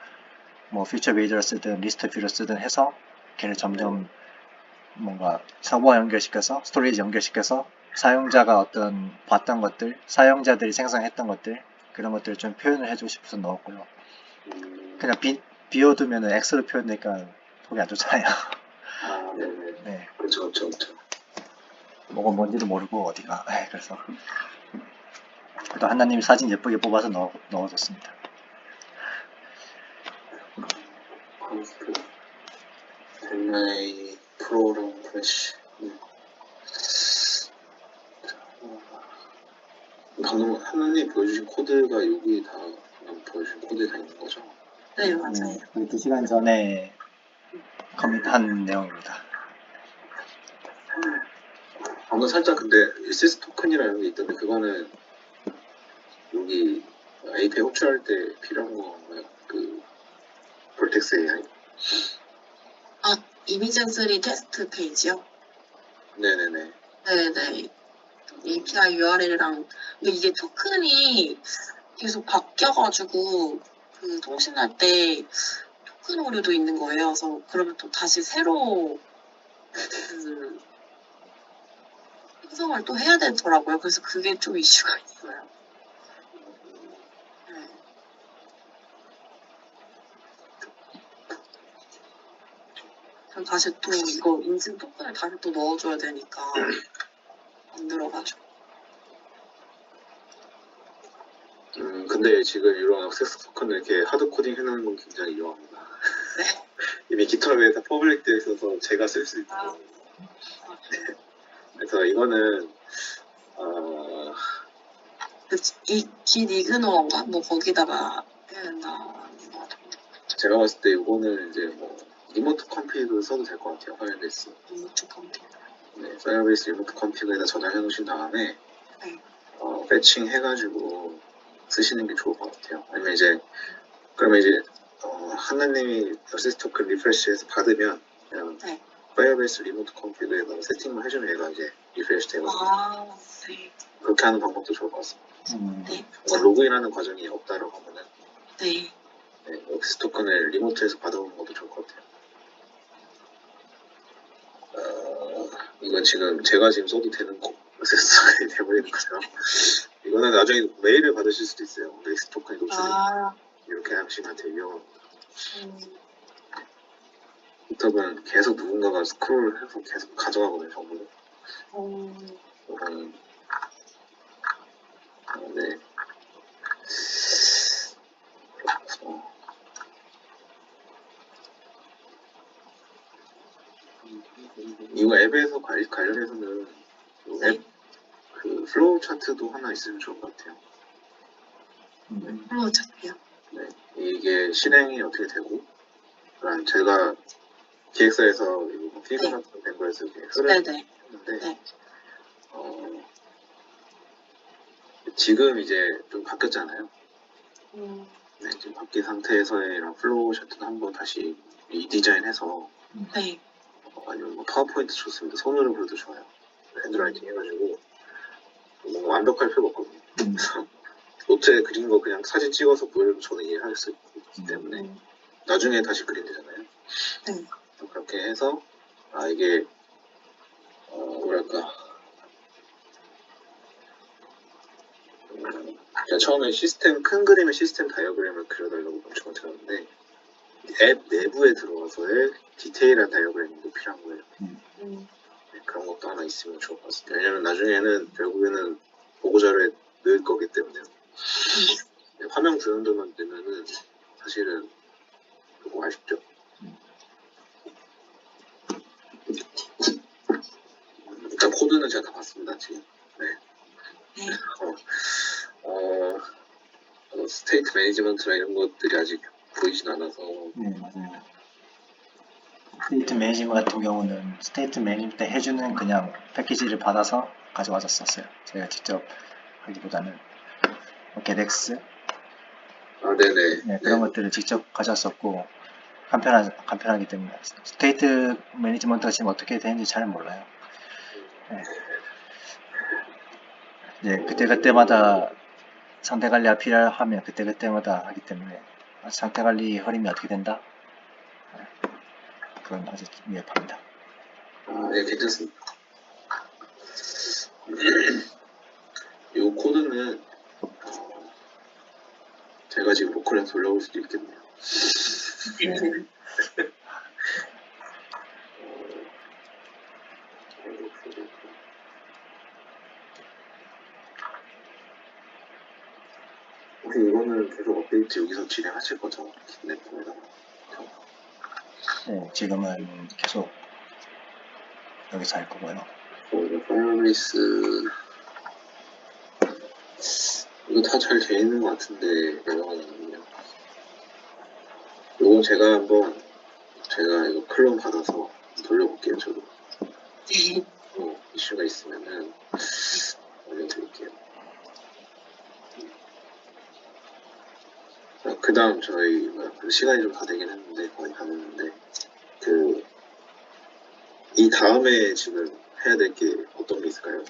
퓨처 베이저를 쓰든 리스트 뷰를 쓰든 해서 걔를 점점 뭔가 서버 연결시켜서 스토리지 연결시켜서 사용자가 어떤 봤던 것들, 사용자들이 생성했던 것들 그런 것들을 좀 표현을 해주고 싶어서 넣었고요. 그냥 비워두면 X로 표현되니까 보기 안 좋잖아요. 아, 네네. 네, 그렇죠, 그렇죠, 그렇죠. 뭐가 뭔지도 모르고 어디가. 그래서 또 하나님이 사진 예쁘게 뽑아서 넣어줬습니다. 콘스트 델라이 프로랑 프레쉬. 방금 하나님 보여주신 코드가 여기 다 보여주신 코드에 다 있는 거죠? 네, 맞아요. 2시간 전에 커밋한 내용입니다. 방금 살짝 근데 시스 토큰이라는 게 있던데 그거는 여기 API 호출할 때 필요한 건가요? 그 볼텍스 AI? 아, 이미젠3 테스트 페이지요? 네네네. 네네. API URL이랑, 근데 이게 토큰이 계속 바뀌어가지고, 그 통신할 때 토큰 오류도 있는 거예요. 그래서 그러면 또 다시 새로 그 생성을 또 해야 되더라고요. 그래서 그게 좀 이슈가 있어요. 네. 그럼 다시 또 이거 인증 토큰을 다시 또 넣어줘야 되니까 안 들어가죠. 근데 지금 이런 액세스 토큰을 이렇게 하드 코딩 해놓은 건 굉장히 유용합니다. 네. 이미 깃허브에 다 퍼블릭 되어 있어서 제가 쓸 수 있고. 그래서 이거는 긴 이그노인가? 뭐 거기다가 해야 된다. 제가 봤을 때 이거는 이제 뭐 리모트 컴피그 써도 될 것 같아요. 파이어베이스. 리모트 컴퓨터. 네, 파이어베이스 리모트 컴피그에다 저장해 놓으신 다음에 네. 패칭 해가지고 쓰시는 게 좋을 것 같아요. 아니면 이제 그러면 이제 하나님이 어시스 토큰 리프레시해서 받으면 그냥 네. 파이어베이스 리모트 컴피그에다가 세팅만 해주면 얘가 이제 리프레시 되거든요. 아, 네. 그렇게 하는 방법도 좋을 것 같습니다. 네. 로그인하는 과정이 없다라고 하면은 네. 네, 어시스 토큰을 리모트에서 받아오는 것도 좋을 것 같아요. 이건 지금 제가 지금 써도 되는 어시스 토큰이 돼버리는 거죠. 이거는 나중에 메일을 받으실 수도 있어요. 어시스 토큰이 노출이 이렇게 하시면 되게 위험합니다. 깃허브는 계속 누군가가 스크롤을 해서 계속 가져가거든요, 정보를. 이거는 네. 그렇구나. 이거 앱에서 관련해서는 앱 그 플로우 차트도 하나 있으면 좋을 것 같아요. 플로우 차트요? 네. 이게 실행이 어떻게 되고, 그러니까 제가 기획사에서 이거 피그 같은 된 거에서 이렇게 흐름을 했는데, 네. 지금 이제 좀 바뀌었잖아요. 네, 지금 바뀐 상태에서의 이런 플로우 차트도 한번 다시 리디자인해서, 네. 아니면 뭐 파워포인트 좋습니다. 손으로 그려도 좋아요. 핸드라이팅 해가지고 뭔가 완벽할 필요가 없거든요. 그래서 노트에 그린 거 그냥 사진 찍어서 보여도 저는 이해할 수 있기 때문에 나중에 다시 그리면 되잖아요. 네. 그렇게 해서 이게 뭐랄까 처음에 큰 그림의 시스템 다이어그램을 그려달라고 엄청 드렸는데 앱 내부에 들어와서의 디테일한 다이어그램도 필요한 거예요. 네, 그런 것도 하나 있으면 좋을 것 같습니다. 왜냐면 나중에는 결국에는 보고자료에 넣을 거기 때문에 네, 화면 구현도만 되면은 사실은 조금 아쉽죠. 일단 코드는 제가 다 봤습니다 지금. 네. 스테이트 매니지먼트나 이런 것들이 아직 보이진 않아서. 네, 맞아요. 스테이트 매니지먼트 같은 경우는 스테이트 매니지먼트 해주는 그냥 패키지를 받아서 가져와줬었어요. 제가 직접 하기보다는 getX 네네. 네, 그런 것들을 직접 가져왔었고 간편하기 때문에 스테이트 매니지먼트가 지금 어떻게 되는지 잘 몰라요. 네. 이제 그때마다 상태 관리가 필요하면 그때그때마다 하기 때문에 상태 관리 흐름이 어떻게 된다? 그건 아주 미흡합니다. 네, 괜찮습니다. 이 코드는 제가 지금 로컬에서 돌려볼 수도 있겠네요. 혹시 이거는 계속 업데이트 여기서 진행하실 거죠? 넷폼에다가. 네, 지금은 계속 여기서 할 거고요. 이거 파이어베이스 이거 다 잘 돼 있는 것 같은데 내려가는군요. 이건 제가 이거 클론 받아서 돌려볼게요. 저도 네. 이슈가 있으면은 알려드릴게요. 그 다음 저희 시간이 좀 다 되긴 했는데 거의 다 됐는데 이 다음에 지금 해야 될 게 어떤 게 있을까요?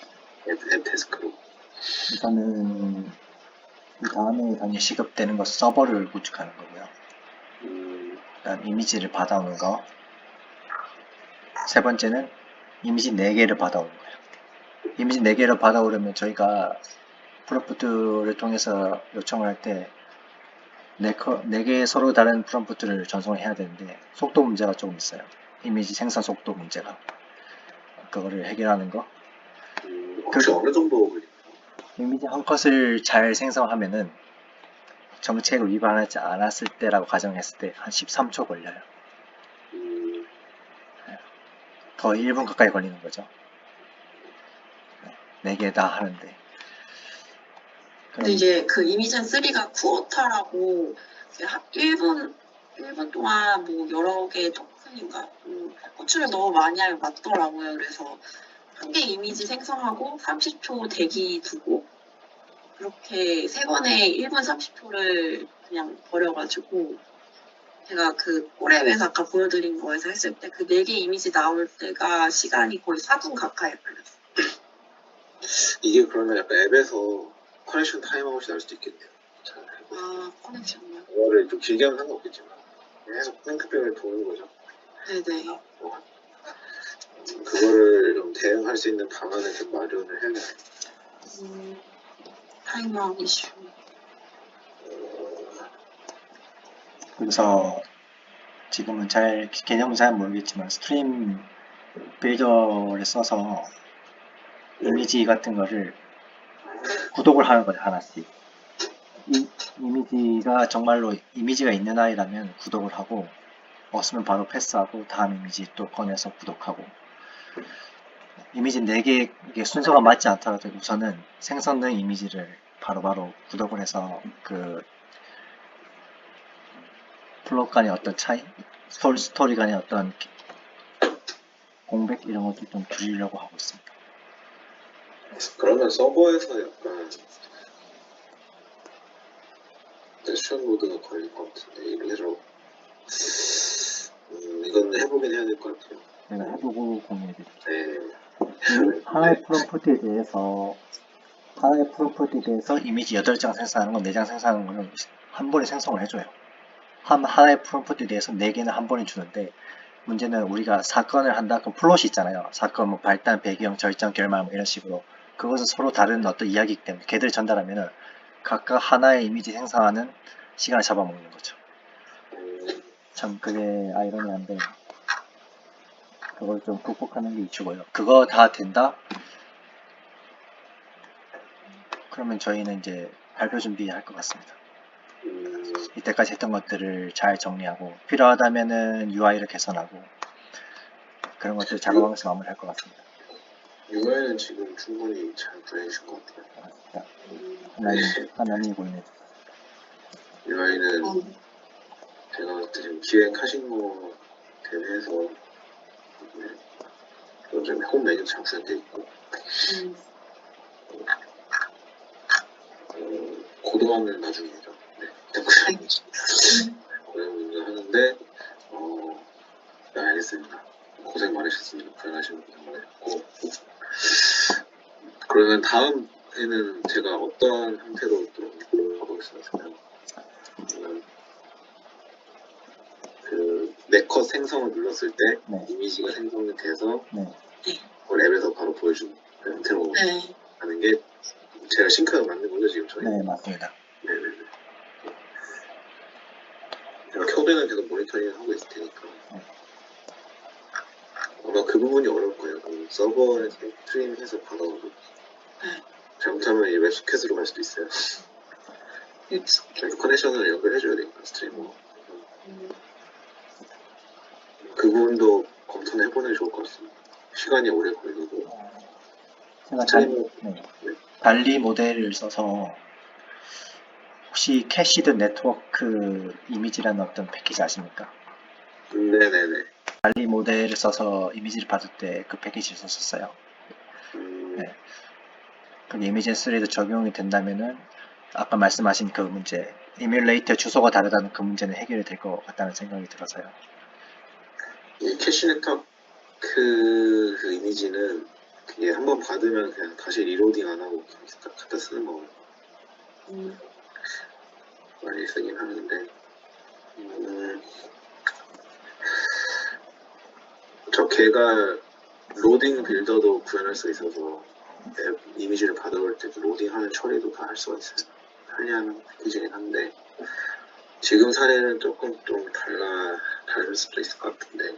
앱 데스크로. 우선은 이 다음에 당연히 시급되는 거 서버를 구축하는 거고요. 그다음 이미지를 받아오는 거. 세 번째는 이미지 4개를 받아오는 거예요. 이미지 4개를 받아오려면 저희가 프롬프트를 통해서 요청을 할 때 4개의 서로 다른 프롬프트를 전송을 해야 되는데 속도 문제가 조금 있어요. 이미지 생산 속도 문제가. 그거를 해결하는 거. 혹시 어느 정도 걸릴까요? 이미지 한 컷을 잘 생성하면은 정책을 위반하지 않았을 때라고 가정했을 때 한 13초 걸려요. 더 1분 가까이 걸리는 거죠. 4개 다 하는데. 근데 이게 그 이미전 3가 쿠어터라고 1분 동안 뭐 여러 개의 토큰인가 호출을 너무 많이 하면 맞더라고요. 그래서 한 개 이미지 생성하고 30초 대기 두고 그렇게 세 번에 1분 30초를 그냥 버려가지고 제가 그 콜앱에서 아까 보여드린 거에서 했을 때 그 4개 이미지 나올 때가 시간이 거의 4분 가까이 걸렸어요. 이게 그러면 약간 앱에서 커넥션 타임아웃이 날 수도 있겠네요. 잘 해보세요. 아, 커넥션이요? 이거를 좀 길게 하면 상관없겠지만 계속 핑크병을 도는 거죠. 네네. 그거를 좀 대응할 수 있는 방안을 좀 마련을 해야겠네요. 타임아웃 이슈. 그래서 지금은 개념은 잘 모르겠지만 스트림 빌더를 써서 이미지 같은 거를 구독을 하는 거죠, 하나씩. 이미지가 정말로 이미지가 있는 아이라면 구독을 하고 없으면 바로 패스하고 다음 이미지 또 꺼내서 구독하고 이미지 4개 이게 순서가 맞지 않더라도 우선은 생성된 이미지를 바로바로 구독을 해서 그 플롯 간의 어떤 차이, 스토리 간의 어떤 공백 이런 것도 좀 줄이려고 하고 있습니다. 그러면 서버에서 약간 세션 모드가 걸릴 것 같은데 이래로 이건 해보긴 해야 될 것 같아요. 제가 해보고 공유해드릴게요. 네. 하나의 프롬프트에 대해서 이미지 8장 생성하는 건 4장 생성하는 거는 한 번에 생성을 해줘요. 하나의 프롬프트에 대해서 4개는 한 번에 주는데 문제는 우리가 사건을 한다 그럼 플롯이 있잖아요. 사건 뭐 발단, 배경, 절정, 결말 뭐 이런 식으로 그것은 서로 다른 어떤 이야기이기 때문에 걔들을 전달하면은 각각 하나의 이미지 생성하는 시간을 잡아먹는 거죠. 참 그게 아이러니한데 그걸 좀 극복하는 게 이슈고요. 그거 다 된다? 그러면 저희는 이제 발표 준비할 것 같습니다. 이때까지 했던 것들을 잘 정리하고 필요하다면은 UI를 개선하고 그런 것들 작업하면서 마무리할 것 같습니다. UI는 지금 충분히 잘 구해주신 것 같아요. 하나님 보내주세요. UI는 제가 지금 기획하신 거 대비해서 요즘 홈 메뉴 잘 구현돼 있고 고도화는 나중이죠. 고도화 문제 하는데 네, 알겠습니다. 고생 많으셨습니다. 고생하신 분 많으셨고 그러면 다음에는 제가 어떤 형태로 또 말씀하시면 그 네컷 생성을 눌렀을 때 네. 이미지가 생성이 돼서 네. 그걸 앱에서 바로 보여주는 형태로 네. 하는 게 제가 싱크가 맞는 거죠 지금 저희. 네, 맞습니다. 네네네. 제가 켜드는 계속 모니터링을 하고 있을 테니까 아마 그 부분이 어려울 거예요. 그 서버에서 스트림해서 받아오고 잘못하면 이 웹소켓으로 갈 수도 있어요. 커넥션을 연결해줘야 되니까 스트리머. 그 부분도 검토는 해보는 게 좋을 것 같습니다. 시간이 오래 걸리고 제가 스트리머 달리 모델을 써서 혹시 캐시드 네트워크 이미지라는 어떤 패키지 아십니까? 네네네. 달리 모델을 써서 이미지를 받을 때 그 패키지를 썼었어요. 네. 그 이미지 3도 적용이 된다면은 아까 말씀하신 그 문제, 이뮬레이터 주소가 다르다는 그 문제는 해결이 될 것 같다는 생각이 들어서요. 이 캐시 네트워크 그 이미지는 그게 한번 받으면 그냥 다시 리로딩 안 하고 갖다 쓰는 거 많이 쓰긴 하는데 저 걔가 로딩 빌더도 구현할 수 있어서 앱 이미지를 받아올 때 로딩하는 처리도 다 할 수가 있어요. 편리한 패키지긴 한데 지금 사례는 조금 좀 다를 수도 있을 것 같은데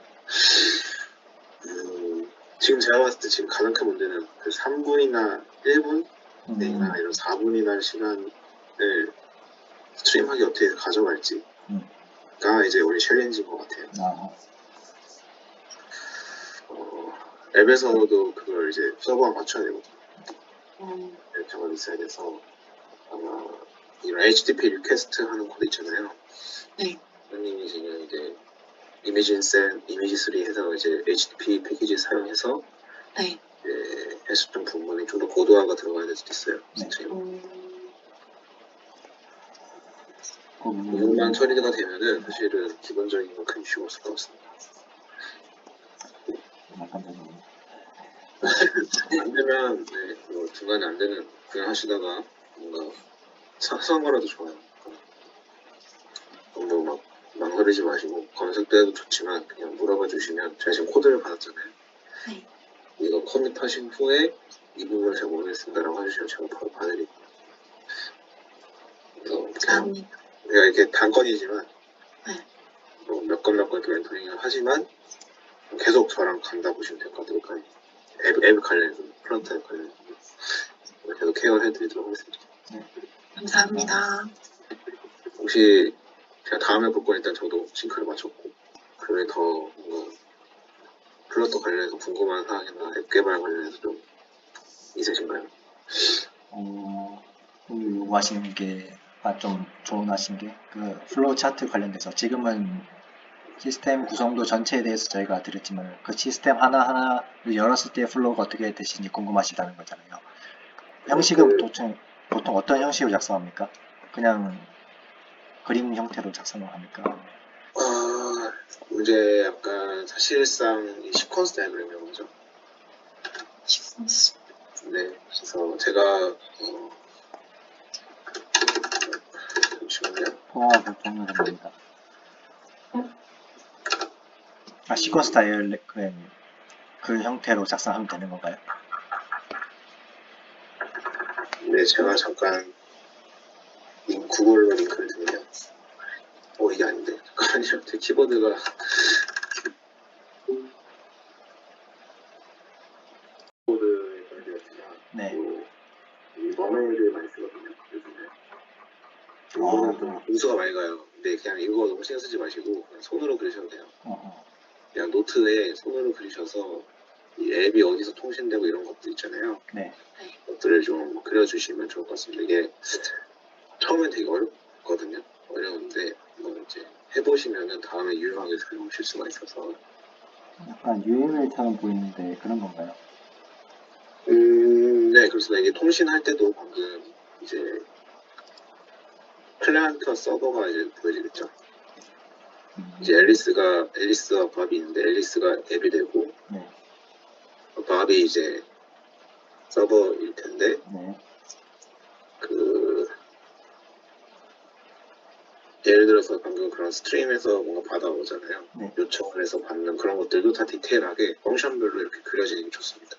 지금 제가 봤을 때 지금 가장 큰 문제는 그 3분이나 1분이나 이런 4분이나 시간을 스트림하기 어떻게 가져갈지가 이제 우리 챌린지인 것 같아요. 앱에서도 그걸 이제 서버와 맞춰야 되거든요. 앱터가 있어야 돼서 아마 이런 HTTP 리퀘스트 하는 코드 있잖아요. 네. 그런 이미지는 이제 이미지센, 이미지3 해서 이제 HTTP 패키지 사용해서 네. 했었던 부분이 좀 더 고도화가 들어가야 될 수도 있어요. 네. 이것만 처리가 되면은 사실은 기본적인 건 큰 이슈가 없을 것 같습니다. 안 되면 뭐 중간에 안 되면 그냥 하시다가 뭔가 사소한 거라도 좋아요. 너무 막 망설이지 마시고 검색도 해도 좋지만 그냥 물어봐 주시면 제가 지금 코드를 받았잖아요. 네. 이거 커밋하신 후에 이 부분을 잘 모르겠습니다라고 해주시면 제가 바로 봐드리고 그래서 그냥 이렇게 단건이지만 뭐 몇 건 이렇게 멘토링을 하지만 계속 저랑 간다 보시면 될 것 같아요. 앱 관련해서 프론트 앱 관련해서 계속 케어해드리도록 하겠습니다. 감사합니다. 혹시 제가 다음에 볼 건 일단 저도 싱크를 마쳤고 그에 더 뭐 플러터 관련해서 궁금한 사항이나 앱 개발 관련해서 좀 있으신가요? 요구하시는 게 좀 조언하신 게 그 플로우 차트 관련돼서 지금은 시스템 구성도 전체에 대해서 저희가 드렸지만 그 시스템 하나하나를 열었을 때 플로우가 어떻게 되시는지 궁금하시다는 거잖아요. 형식은 보통 어떤 형식으로 작성합니까? 그냥 그림 형태로 작성을 합니까? 이제 약간 사실상 이 시퀀스 다이어그램이라고 하죠. 시퀀스. 네, 그래서 제가 잠시만요. 통화가 종료됩니다. 시퀀스 다이어그램 그 형태로 작성하면 되는 건가요? 네, 제가 잠깐 구글로 링크를 드리면 이게 아닌데 잠깐만요. 제 키보드가 키보드에 걸려있지만 네. 이 머메를 많이 쓰거든요. 요즘에 이거는 좀 공수가 많이 가요. 근데 그냥 이거 너무 신경 쓰지 마시고 그냥 손으로 그리셔도 돼요. 그냥 노트에 손으로 그리셔서 이 앱이 어디서 통신되고 이런 것들 있잖아요. 네. 것들을 좀 그려주시면 좋을 것 같습니다. 이게 처음엔 되게 어렵거든요. 어려운데 뭐 이제 해보시면은 다음에 유용하게 사용하실 수가 있어서. 약간 UML처럼 보이는데 그런 건가요? 네, 그렇습니다. 이게 통신할 때도 방금 이제 클라이언트와 서버가 이제 보여지겠죠. 이제 앨리스와 밥이 있는데 앨리스가 앱이 되고 네. 밥이 이제 서버일 텐데 네. 그 예를 들어서 방금 그런 스트림에서 뭔가 받아오잖아요. 네. 요청을 해서 받는 그런 것들도 다 디테일하게 펑션별로 이렇게 그려지는 게 좋습니다.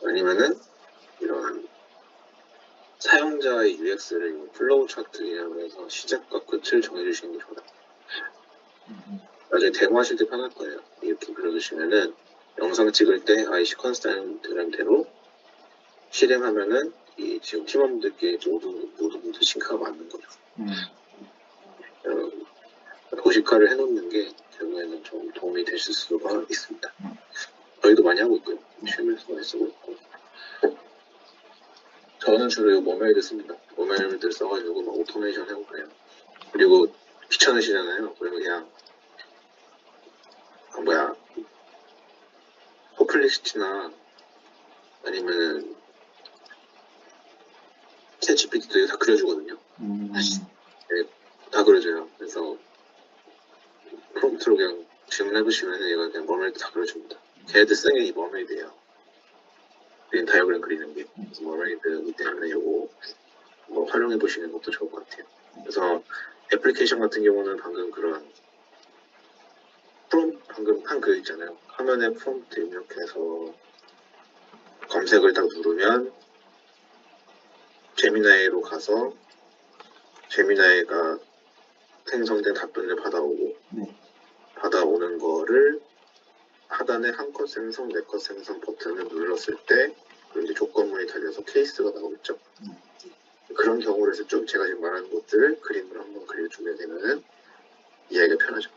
아니면은 이런 사용자의 UX를 플로우 차트라고 해서 시작과 끝을 정해주시는 게 좋아요. 나중에 데모하실 때 편할 거예요. 이렇게 그려주시면은 영상 찍을 때 시퀀스 다이어그램대로 실행하면은 이 지금 팀원분들께 모두 싱크가 맞는 거죠. 도식화를 해놓는 게 결국에는 좀 도움이 되실 수가 있습니다. 저희도 많이 하고 있고요. 쉬면서 많이 쓰고 있고. 저는 주로 이 머메이드 씁니다. 머메이드 써가지고 막 오토메이션 하고 그래요. 그리고 귀찮으시잖아요. 그러면 그냥 퍼플리시티나 아니면은 챗GPT도 다 그려주거든요. 네, 다 그려줘요. 그래서 프롬프트로 그냥 질문해보시면 얘가 그냥 머메이드 다 그려줍니다. 걔네들 쓰는 게 이 머메이드예요. 그린 다이어그램 그리는 게 머메이드이기 때문에 이거 뭐 활용해보시는 것도 좋을 것 같아요. 그래서 애플리케이션 같은 경우는 방금 그런 방금 한 그 있잖아요. 화면에 프롬프트 입력해서 검색을 딱 누르면 제미나이로 가서 제미나이가 생성된 답변을 받아오고 받아오는 거를 하단에 한 컷 생성, 네 컷 생성 버튼을 눌렀을 때 이제 조건문이 달려서 케이스가 나오겠죠. 그런 경우를 해서 좀 제가 지금 말하는 것들을 그림으로 한번 그려주게 되면은 이해하기가 편하죠.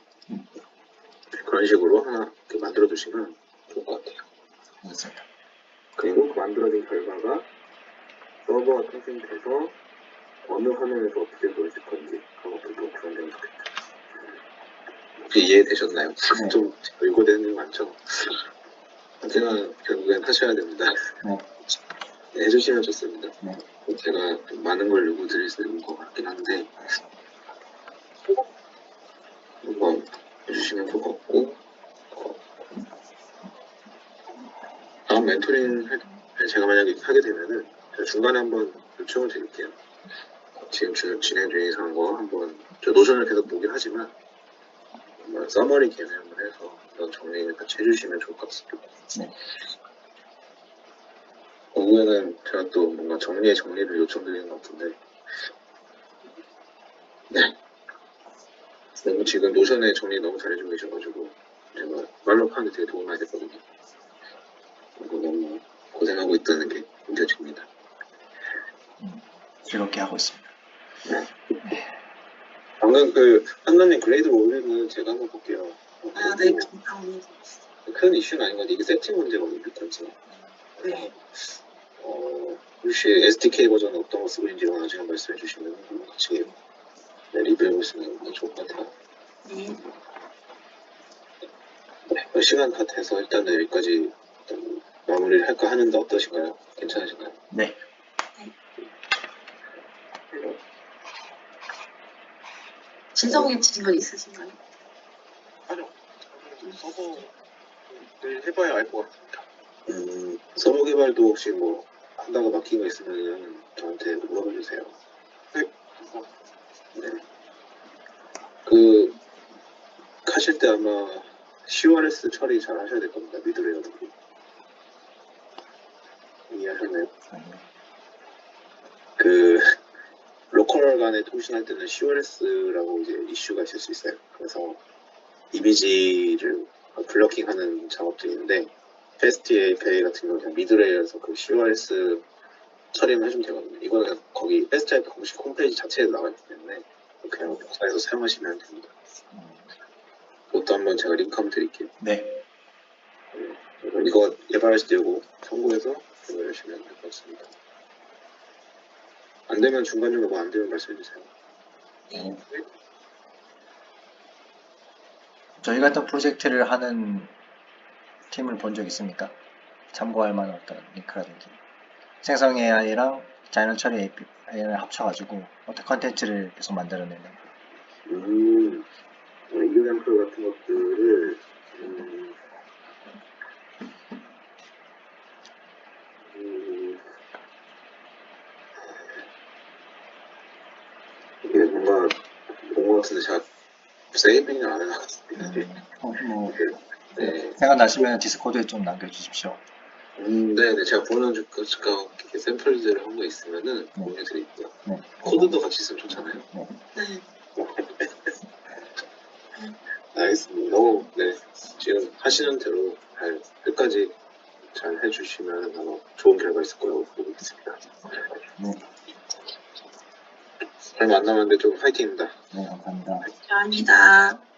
그런 식으로 하나 만들어 두시면 좋을 것 같아요. 맞습니다. 그리고 그 만들어진 결과가 서버가 탄생돼서 어느 화면에서 어떻게 보여질 건지 그런 것들도 구현되면 좋겠다. 혹시 이해되셨나요? 네. 좀 의고되는 게 많죠? 하지만 결국엔 하셔야 됩니다. 네, 해주시면 좋습니다. 제가 많은 걸 요구드릴 수 있는 것 같긴 한데 한번 해주시면 좋을 것 같고 다음 멘토링 제가 만약에 하게 되면은 제가 중간에 한번 요청을 드릴게요. 지금 진행 중인 거 한번 저 노션을 계속 보긴 하지만 서머리 개념을 해서 이런 정리를 같이 해주시면 좋을 것 같습니다. 오후에는 제가 또 뭔가 정리를 요청드리는 것 같은데 네. 너무 지금 노션의 정리 너무 잘해주고 계셔가지고 제가 말로 하는데 되게 도움이 많이 됐거든요. 너무 고생하고 있다는 게 느껴집니다. 즐겁게 하고 있습니다. 방금 한나님 그레이드 올리는 제가 한번 볼게요. 네, 감사합니다. 큰 이슈는 아닌 것 같아요. 이게 세팅 문제거든요, 단지. 네. 혹시 SDK 버전 어떤 거 쓰고 있는지 나중에 말씀해 주시면 같이 리뷰해 보시면 좋을 것 같아요. 네, 시간 다 돼서 일단은 여기까지 일단 마무리를 할까 하는데 어떠신가요? 괜찮으신가요? 네. 진성님 질문 있으신가요? 아니요. 서버를 해봐야 알 것 같습니다. 서버 개발도 혹시 뭐 한다고 막힌 거 있으면 저한테 물어봐 주세요. 네. 하실 때 아마 CORS 처리 잘 하셔야 될 겁니다. 미드레이어 이해하셨나요? 로컬 간에 통신할 때는 CORS라고 이제 이슈가 있을 수 있어요. 그래서 이미지를 블러킹하는 작업도 있는데 패스트 API 같은 경우는 그냥 미드레이어에서 그 CORS 처리만 해주면 되거든요. 이거는 그냥 거기 패스트 API 공식 홈페이지 자체에 나와 있기 때문에 그냥 복사해서 사용하시면 됩니다. 그것도 한번 제가 링크 한번 드릴게요. 네. 이거 개발하실 때 이거 참고해서 개발하시면 될 것 같습니다. 안 되면 중간중간 뭐 안 되면 말씀해 주세요. 저희 같은 프로젝트를 하는 팀을 본 적 있습니까? 참고할 만한 어떤 링크라든지 생성 AI랑 자연 처리 AI를 합쳐가지고 어떤 컨텐츠를 계속 만들어내는 이그램플 같은 것들을 이게 뭔가 본 것 같은데 제가 세이빙을 안 해놨습니다. 뭐 네. 생각나시면 디스코드에 좀 남겨주십시오. 네네. 제가 보내줄 거, 이렇게 샘플들을 한 거 있으면은 네. 공유드릴게요. 네. 코드도 같이 있으면 좋잖아요. 네. 알겠습니다. 네. 지금 하시는 대로 잘, 끝까지 잘 해주시면 아마 좋은 결과 있을 거라고 보고 있습니다. 네. 얼마 안 남았는데 좀 파이팅입니다. 네, 감사합니다. 감사합니다.